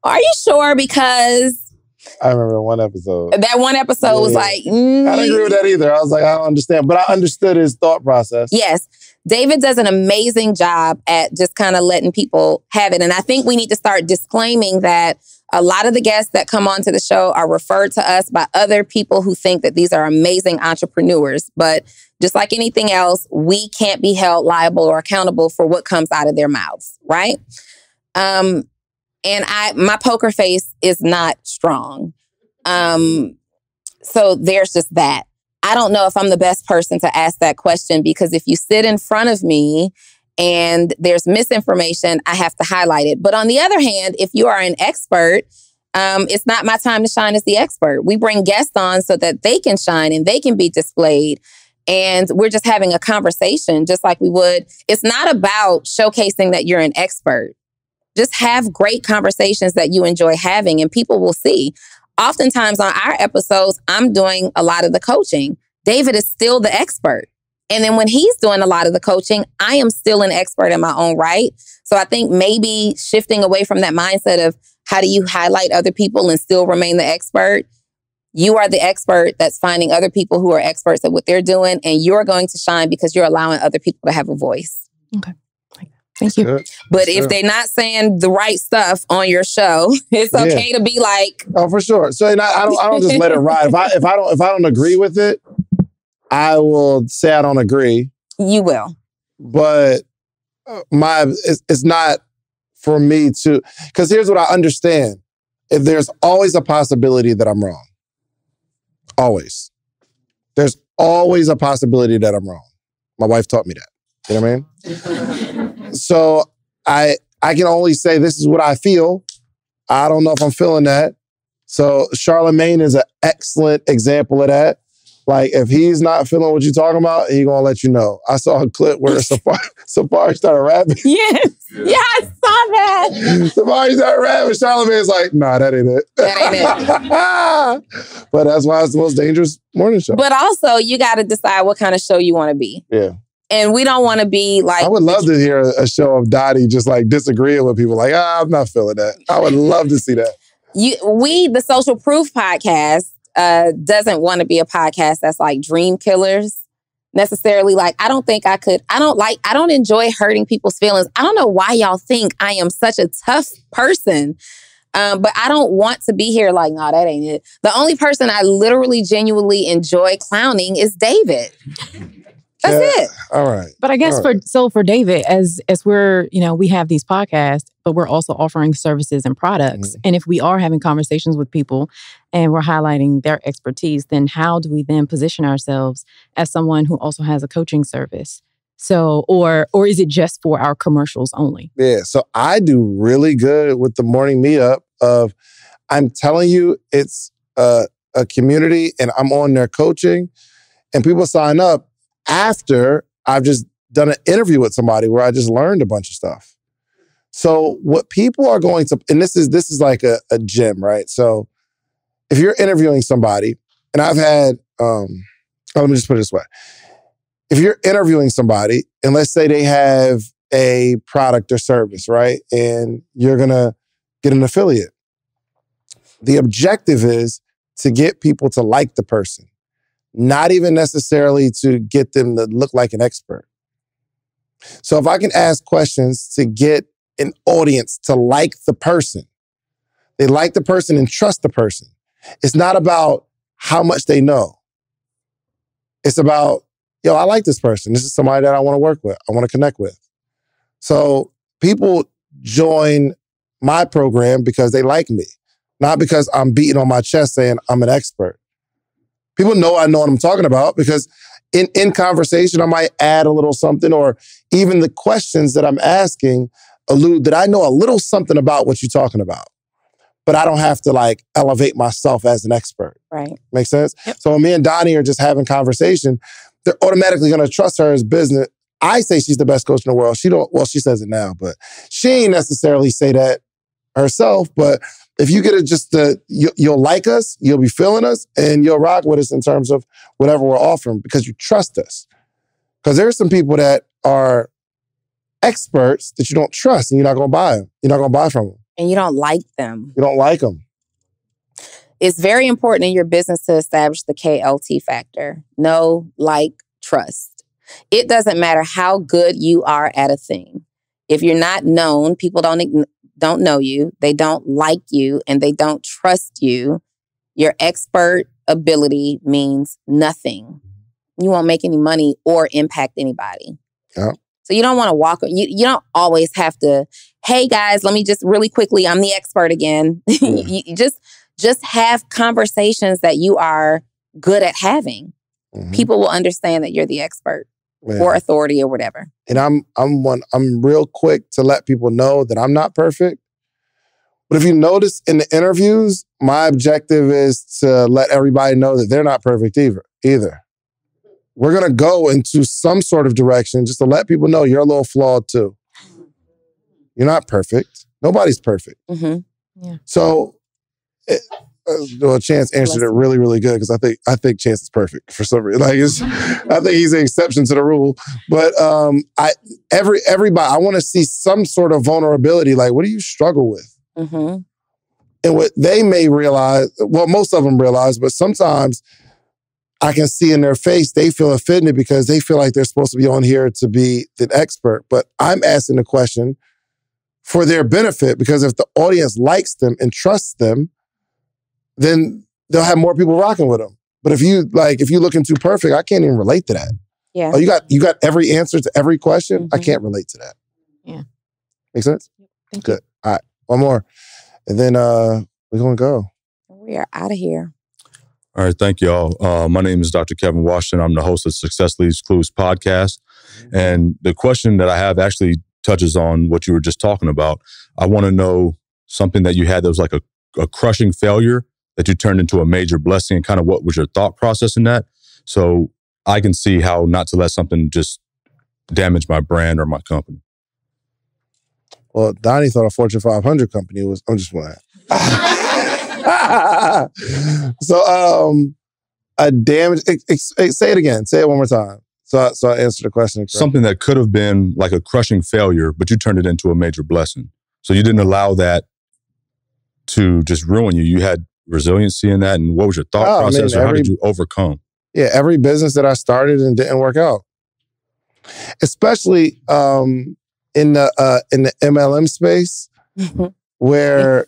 B: are you sure? Because
A: I remember one episode.
B: That one episode was like...
A: I didn't agree with that either. I was like, I don't understand. But I understood his thought process.
B: Yes. David does an amazing job at just kind of letting people have it. And I think we need to start disclaiming that a lot of the guests that come onto the show are referred to us by other people who think that these are amazing entrepreneurs. But just like anything else, we can't be held liable or accountable for what comes out of their mouths, right? And my poker face is not strong. So there's just that. I don't know if I'm the best person to ask that question, because if you sit in front of me and there's misinformation, I have to highlight it. But on the other hand, if you are an expert, it's not my time to shine as the expert. We bring guests on so that they can shine and they can be displayed. And we're just having a conversation just like we would. It's not about showcasing that you're an expert. Just have great conversations that you enjoy having and people will see. Oftentimes on our episodes, I'm doing a lot of the coaching. David is still the expert. And then when he's doing a lot of the coaching, I am still an expert in my own right. So I think maybe shifting away from that mindset of how do you highlight other people and still remain the expert? You are the expert that's finding other people who are experts at what they're doing, and you're going to shine because you're allowing other people to have a voice.
J: Okay. Thank you.
A: Good.
B: But if they're not saying the right stuff on your show, it's okay to be like,
A: oh, for sure. So I don't just let it ride. If I don't agree with it, I will say I don't agree.
B: You will.
A: But it's not for me to, because here's what I understand. If there's always a possibility that I'm wrong. Always. There's always a possibility that I'm wrong. My wife taught me that. You know what I mean? So I can only say this is what I feel. I don't know if I'm feeling that. So Charlemagne is an excellent example of that. Like, if he's not feeling what you're talking about, he's going to let you know. I saw a clip where Safari started rapping.
B: Yes. Yeah, I saw that.
A: Safari started rapping. Charlemagne's like, nah, that ain't it.
B: That ain't
A: it. But that's why it's the most dangerous morning show.
B: But also, you got to decide what kind of show you want to be.
A: Yeah.
B: And we don't want to be like...
A: I would love to hear a show of Donni just like disagreeing with people. Like, I'm not feeling that. I would love to see that.
B: The Social Proof podcast, doesn't want to be a podcast that's like dream killers necessarily. Like, I don't think I could. I don't enjoy hurting people's feelings. I don't know why y'all think I am such a tough person. But I don't want to be here like, no, that ain't it. The only person I literally genuinely enjoy clowning is David. That's it.
A: All right.
J: But I guess for David, as we're, we have these podcasts, but we're also offering services and products. Mm-hmm. And if we are having conversations with people and we're highlighting their expertise, then how do we then position ourselves as someone who also has a coaching service? So, or is it just for our commercials only?
A: Yeah. So I do really good with the morning meetup of, I'm telling you, it's a community and I'm on their coaching and people sign up after I've just done an interview with somebody where I just learned a bunch of stuff. So what people are going to, and this is like a gym, right? So if you're interviewing somebody, and I've had, let me just put it this way. If you're interviewing somebody, and let's say they have a product or service, right? And you're going to get an affiliate. The objective is to get people to like the person, not even necessarily to get them to look like an expert. So if I can ask questions to get an audience to like the person, they like the person and trust the person. It's not about how much they know. It's about, I like this person. This is somebody that I want to work with. I want to connect with. So people join my program because they like me, not because I'm beating on my chest saying I'm an expert. People know I know what I'm talking about because in conversation, I might add a little something, or even the questions that I'm asking allude that I know a little something about what you're talking about, but I don't have to like elevate myself as an expert.
B: Right.
A: Make sense?
B: Yep.
A: So when me and Donni are just having conversation, they're automatically going to trust her as business. I say she's the best coach in the world. She says it now, but she ain't necessarily say that herself. But if you get it you'll like us, you'll be feeling us, and you'll rock with us in terms of whatever we're offering because you trust us. Because there's some people that are experts that you don't trust and you're not going to buy them. You're not going to buy from them.
B: And you don't like them.
A: You don't like them.
B: It's very important in your business to establish the KLT factor. Know, like, trust. It doesn't matter how good you are at a thing. If you're not known, people don't know you, they don't like you, and they don't trust you, your expert ability means nothing. You won't make any money or impact anybody.
A: Yeah.
B: So you don't want to walk, you don't always have to, hey guys, let me just really quickly, I'm the expert again. You just have conversations that you are good at having. Mm-hmm. People will understand that you're the expert or authority or whatever.
A: And I'm real quick to let people know that I'm not perfect. But if you notice in the interviews, my objective is to let everybody know that they're not perfect either. We're going to go into some sort of direction just to let people know you're a little flawed too. You're not perfect. Nobody's perfect.
B: Mm-hmm.
J: Yeah.
A: So, Chance answered it really, really good because I think Chance is perfect for some reason. I think he's an exception to the rule. But everybody, I want to see some sort of vulnerability. Like, what do you struggle with?
B: Mm-hmm.
A: And what they may realize, well, most of them realize, but sometimes I can see in their face, they feel offended because they feel like they're supposed to be on here to be the expert. But I'm asking the question for their benefit, because if the audience likes them and trusts them, then they'll have more people rocking with them. But if you're looking too perfect, I can't even relate to that.
B: Yeah.
A: Oh, you got every answer to every question? Mm-hmm. I can't relate to that.
J: Yeah.
A: Make sense?
J: Thank
A: Good. All right. One more. And then we're going to go.
B: We are out of here.
K: All right. Thank you all. My name is Dr. Kevin Washington. I'm the host of Success Leaves Clues podcast. And the question that I have actually touches on what you were just talking about. I want to know something that you had that was like a crushing failure that you turned into a major blessing, and kind of what was your thought process in that? So I can see how not to let something just damage my brand or my company.
A: Well, Donni thought a Fortune 500 company was, I'm just playing. So, a damage, say it again. Say it one more time. So I answered the question correctly.
K: Something that could have been like a crushing failure, but you turned it into a major blessing. So you didn't allow that to just ruin you. You had resiliency in that. And what was your thought process, or how did you overcome?
A: Yeah, every business that I started and didn't work out. Especially in the MLM space, where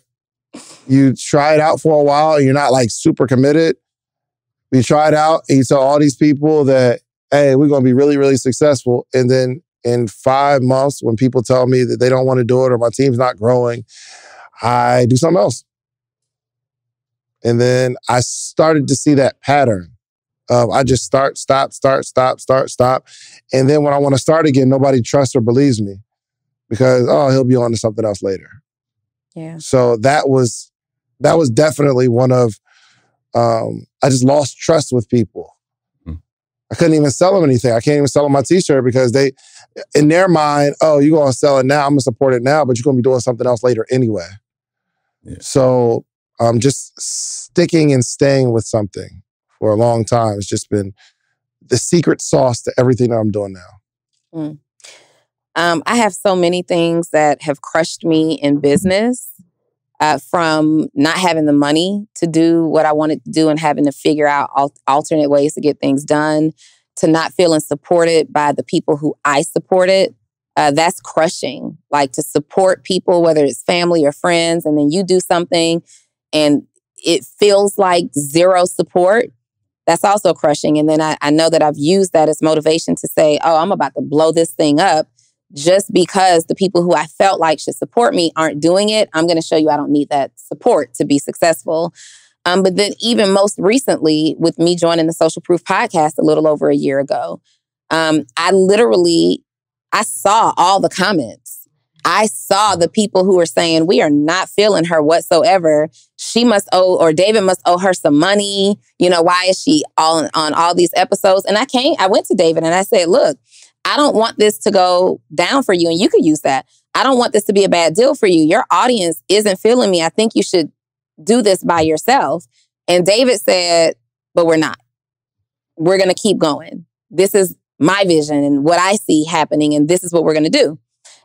A: you try it out for a while and you're not like super committed. You try it out and you tell all these people that, hey, we're going to be really, really successful. And then in 5 months, when people tell me that they don't want to do it or my team's not growing, I do something else. And then I started to see that pattern of I just start. And then when I want to start again, nobody trusts or believes me because, he'll be on to something else later.
B: Yeah.
A: So that was definitely one of, I just lost trust with people. I couldn't even sell them anything. I can't even sell them my t-shirt because they, in their mind, you're going to sell it now. I'm going to support it now, but you're going to be doing something else later anyway. Yeah. So just sticking and staying with something for a long time has just been the secret sauce to everything that I'm doing now.
B: I have so many things that have crushed me in business, from not having the money to do what I wanted to do and having to figure out alternate ways to get things done, to not feeling supported by the people who I supported. That's crushing. Like, to support people, whether it's family or friends, and then you do something and it feels like zero support. That's also crushing. And then I know that I've used that as motivation to say, I'm about to blow this thing up. Just because the people who I felt like should support me aren't doing it, I'm going to show you I don't need that support to be successful. But then even most recently, with me joining the Social Proof podcast a little over a year ago, I saw all the comments. I saw the people who were saying, we are not feeling her whatsoever. She must owe, or David must owe her some money. Why is she on all these episodes? And I went to David and I said, look, I don't want this to go down for you. And you could use that. I don't want this to be a bad deal for you. Your audience isn't feeling me. I think you should do this by yourself. And David said, but we're not. We're going to keep going. This is my vision and what I see happening. And this is what we're going to do.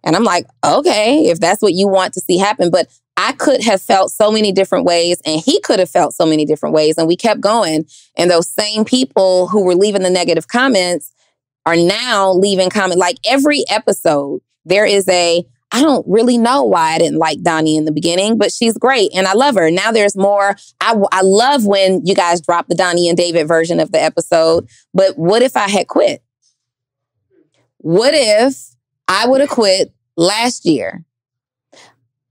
B: And I'm like, okay, if that's what you want to see happen. But I could have felt so many different ways and he could have felt so many different ways. And we kept going. And those same people who were leaving the negative comments are now leaving comments. Like every episode, there is I don't really know why I didn't like Donni in the beginning, but she's great and I love her. Now there's more. I love when you guys drop the Donni and David version of the episode. But what if I had quit? What if I would have quit last year?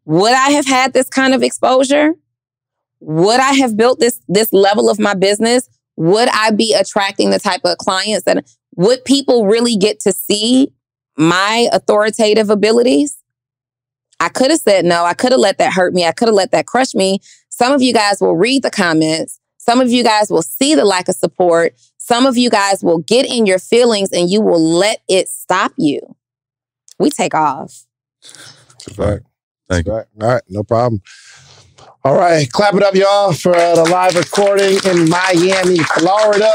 B: Would I have had this kind of exposure? Would I have built this level of my business? Would I be attracting the type of clients that would people really get to see my authoritative abilities? I could have said no. I could have let that hurt me. I could have let that crush me. Some of you guys will read the comments. Some of you guys will see the lack of support. Some of you guys will get in your feelings and you will let it stop you. We take off.
A: That's a fact.
K: Thank you.
A: All right, no problem. All right, clap it up, y'all, for the live recording in Miami, Florida.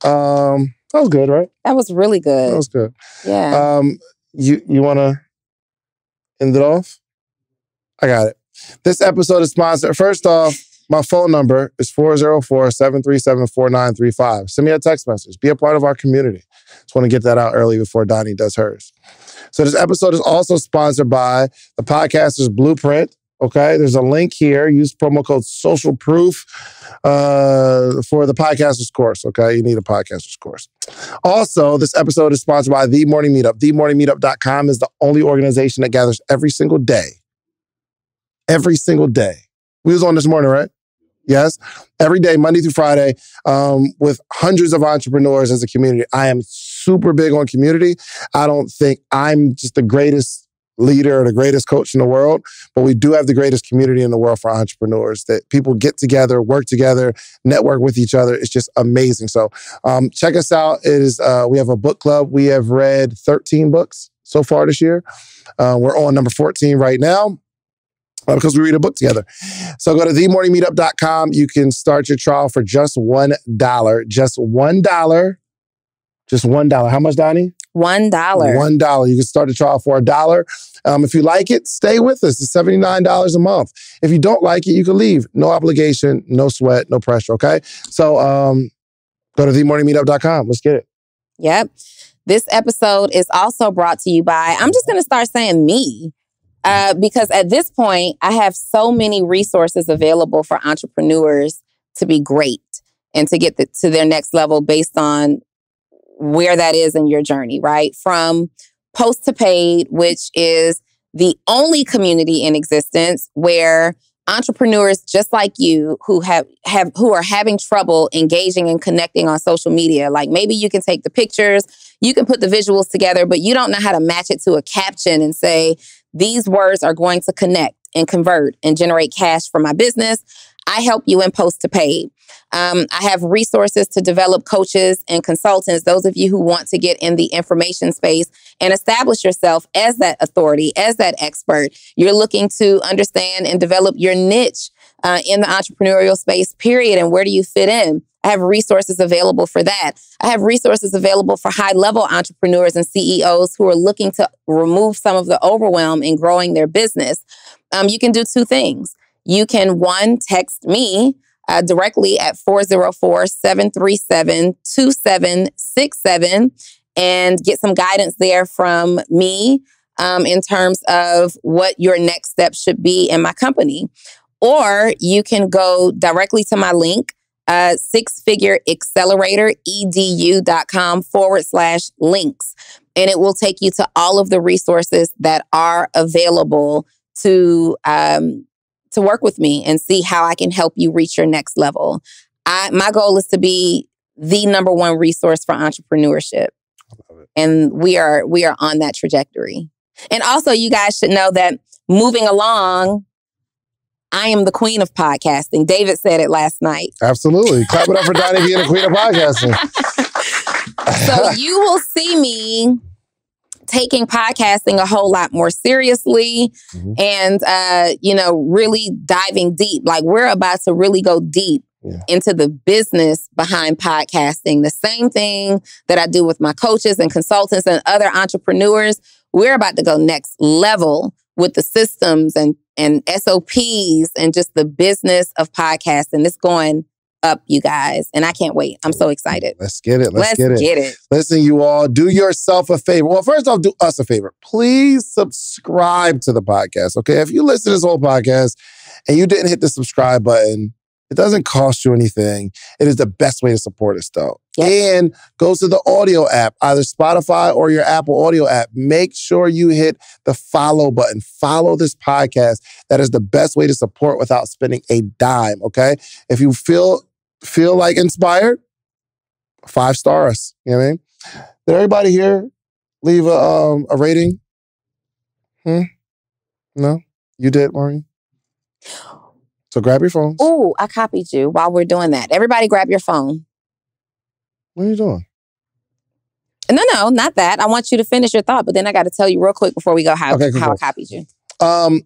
A: That was good, right?
B: That was really good.
A: That was good.
B: Yeah.
A: You want to end it off? I got it. This episode is sponsored. First off, my phone number is 404-737-4935. Send me a text message. Be a part of our community. Just want to get that out early before Donni does hers. So this episode is also sponsored by the Podcaster's Blueprint. Okay, there's a link here. Use promo code Social Proof for the Podcaster's course. Okay, you need a Podcaster's course. Also, this episode is sponsored by The Morning Meetup. TheMorningMeetup.com is the only organization that gathers every single day. Every single day. We was on this morning, right? Yes. Every day, Monday through Friday, with hundreds of entrepreneurs as a community. I am super big on community. I don't think I'm just the greatest leader or the greatest coach in the world, but we do have the greatest community in the world for entrepreneurs that people get together, work together, network with each other. It's just amazing. So check us out. It is we have a book club. We have read 13 books so far this year. We're on number 14 right now. Because we read a book together. So go to themorningmeetup.com. You can start your trial for just $1. Just $1. Just $1. How much, Donni?
B: $1.
A: $1. You can start the trial for $1. If you like it, stay with us. It's $79 a month. If you don't like it, you can leave. No obligation, no sweat, no pressure, okay? So go to themorningmeetup.com. Let's get it.
B: Yep. This episode is also brought to you by, I'm just going to start saying me. Because at this point, I have so many resources available for entrepreneurs to be great and to get to their next level based on where that is in your journey, right? From Post to Paid, which is the only community in existence where entrepreneurs just like you who are having trouble engaging and connecting on social media. Like maybe you can take the pictures, you can put the visuals together, but you don't know how to match it to a caption and say, these words are going to connect and convert and generate cash for my business. I help you in Post to Paid. I have resources to develop coaches and consultants, those of you who want to get in the information space and establish yourself as that authority, as that expert. You're looking to understand and develop your niche in the entrepreneurial space, period. And where do you fit in? I have resources available for that. I have resources available for high-level entrepreneurs and CEOs who are looking to remove some of the overwhelm in growing their business. You can do two things. You can, one, text me directly at 404-737-2767 and get some guidance there from me in terms of what your next step should be in my company. Or you can go directly to my link, sixfigureaccelerator.edu.com/links. And it will take you to all of the resources that are available to work with me and see how I can help you reach your next level. My goal is to be the number one resource for entrepreneurship. And we are on that trajectory. And also you guys should know that moving along, I am the queen of podcasting. David said it last night.
A: Absolutely. Clap it up for Donni being the queen of podcasting.
B: So you will see me taking podcasting a whole lot more seriously and, really diving deep. Like we're about to really go deep into the business behind podcasting. The same thing that I do with my coaches and consultants and other entrepreneurs. We're about to go next level with the systems and SOPs and just the business of podcasting. It's going up, you guys. And I can't wait. I'm so excited.
A: Let's get it.
B: Let's get it.
A: Listen, you all, do yourself a favor. Well, first off, do us a favor. Please subscribe to the podcast, okay? If you listen to this whole podcast and you didn't hit the subscribe button, it doesn't cost you anything. It is the best way to support us, though. Yep. And go to the audio app, either Spotify or your Apple audio app. Make sure you hit the follow button. Follow this podcast. That is the best way to support without spending a dime, okay? If you feel like inspired, 5-star us. You know what I mean? Did everybody here leave a rating? No? You did, Maureen? So grab your phones.
B: Ooh, I copied you while we're doing that. Everybody grab your phone.
A: What are you doing?
B: No, not that. I want you to finish your thought, but then I got to tell you real quick before we go how I copied you.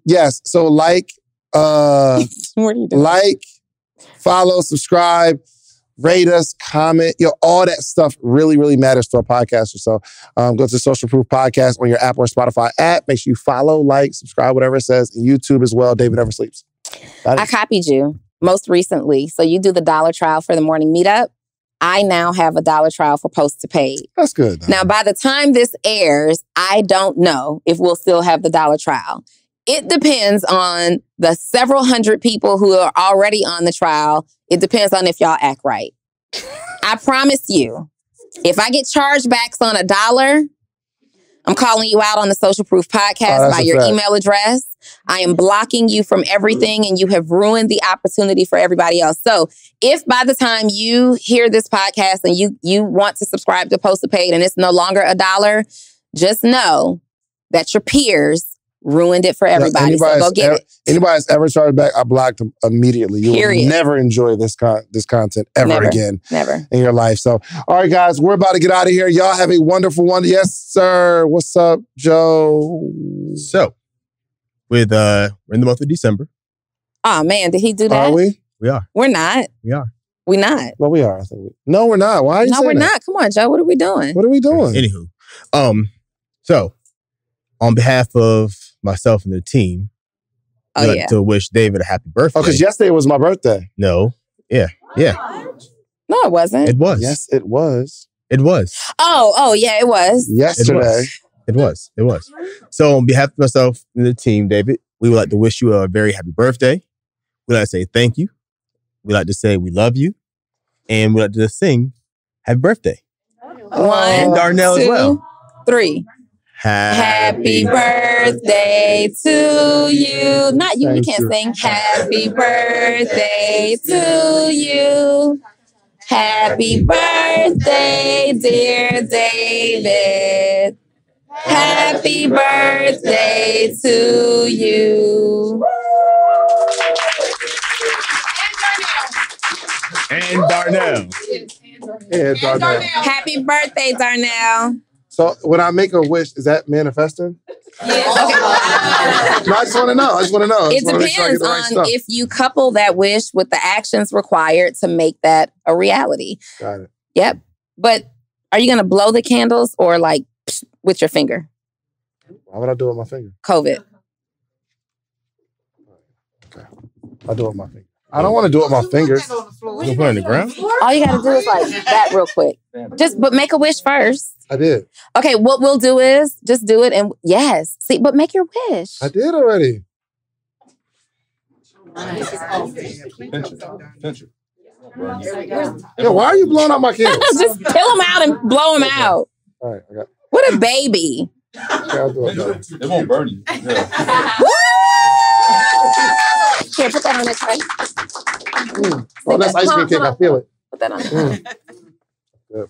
A: Yes. So what are you doing? Like, follow, subscribe, rate us, comment. All that stuff really, really matters to a podcaster. So go to Social Proof Podcast on your Apple or Spotify app. Make sure you follow, like, subscribe, whatever it says. And YouTube as well. David Never Sleeps.
B: I copied you most recently. So you do the $1 trial for the morning meetup. I now have a $1 trial for post to paid.
A: That's good.
B: Now, by the time this airs, I don't know if we'll still have the $1 trial. It depends on the several hundred people who are already on the trial. It depends on if y'all act right. I promise you, if I get chargebacks on $1, I'm calling you out on the Social Proof Podcast by your email address. I am blocking you from everything, and you have ruined the opportunity for everybody else. So if by the time you hear this podcast and you want to subscribe to Post to Paid and it's no longer $1, just know that your peers ruined it for everybody. So go get it.
A: Anybody that's ever charged back, I blocked them immediately. You will never enjoy this content ever again.
B: Never.
A: In your life. So, all right, guys, we're about to get out of here. Y'all have a wonderful one. Yes, sir. What's up, Joe?
L: So, we're in the month of December.
B: Oh, man. Did he do that?
A: Are we?
L: We are.
B: We're not.
L: We are.
B: We're not.
A: Well, we are. I think no, we're not. Why are you saying
B: we're not. Come on, Joe. What are we doing?
A: What are we doing?
L: Anywho, so on behalf of myself and the team, I'd like to wish David a happy birthday.
A: Oh, because yesterday was my birthday.
L: No. Yeah.
B: No, it wasn't.
L: It was.
A: Yes, it was.
L: It was.
B: Oh, yeah, it was.
A: Yesterday.
L: It was. So on behalf of myself and the team, David, we would like to wish you a very happy birthday. We'd like to say thank you. We'd like to say we love you. And we'd like to sing happy birthday.
B: 1,
L: and Darnell
B: 2,
L: as well.
B: 3. Happy birthday to you. Not you. You can't sing. Happy birthday to you. Happy birthday, dear David. Happy birthday to you.
L: And Darnell.
A: And Darnell.
B: Happy birthday, Darnell.
A: So when I make a wish, is that manifesting?
B: Yeah.
A: Okay. No, I just want to know.
B: It depends on if you couple that wish with the actions required to make that a reality.
A: Got it.
B: Yep. But are you going to blow the candles or like with your finger?
A: Why would I do it with my finger?
B: COVID.
A: Okay. I'll do it with my finger. I don't want to do it with my fingers.
L: You put it on the ground?
B: All you got to do is like that real quick. But make a wish first.
A: I did.
B: Okay, what we'll do is just do it and yes. See, but make your wish.
A: I did already. Yeah, why are you blowing out my candles?
B: Just kill them out and blow them out.
A: All right, I got it.
B: What a baby.
A: Okay, I'll do it.
K: It won't burn you. Yeah.
B: Here, put that on the tray.
A: Oh, that's ice cream cake. I feel it.
B: Put that on.
A: Good.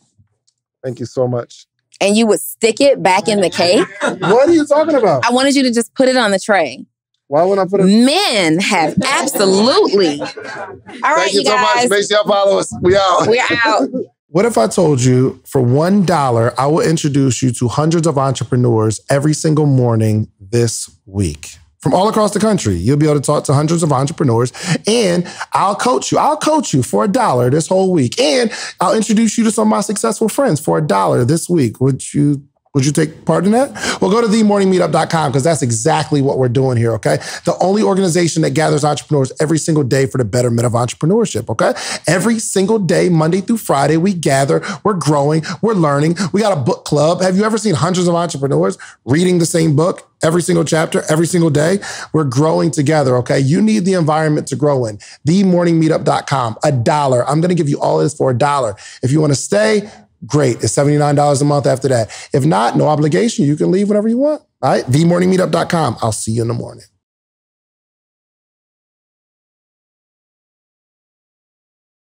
A: Thank you so much.
B: And you would stick it back in the cake?
A: What are you talking about?
B: I wanted you to just put it on the tray.
A: Why would I put it?
B: Men have absolutely. All right,
A: Thank you
B: guys.
A: so much. Make sure y'all follow us. We out.
B: We're out.
A: What if I told you for $1, I will introduce you to hundreds of entrepreneurs every single morning this week? From all across the country, you'll be able to talk to hundreds of entrepreneurs, and I'll coach you. I'll coach you for $1 this whole week, and I'll introduce you to some of my successful friends for $1 this week. Would you Would you take part in that? Well, go to themorningmeetup.com because that's exactly what we're doing here, okay? The only organization that gathers entrepreneurs every single day for the betterment of entrepreneurship, okay? Every single day, Monday through Friday, we gather, we're growing, we're learning. We got a book club. Have you ever seen hundreds of entrepreneurs reading the same book every single chapter, every single day? We're growing together, okay? You need the environment to grow in. Themorningmeetup.com, $1. I'm going to give you all of this for $1. If you want to stay, great. It's $79 a month after that. If not, no obligation. You can leave whenever you want. All right? Themorningmeetup.com. I'll see you in the morning.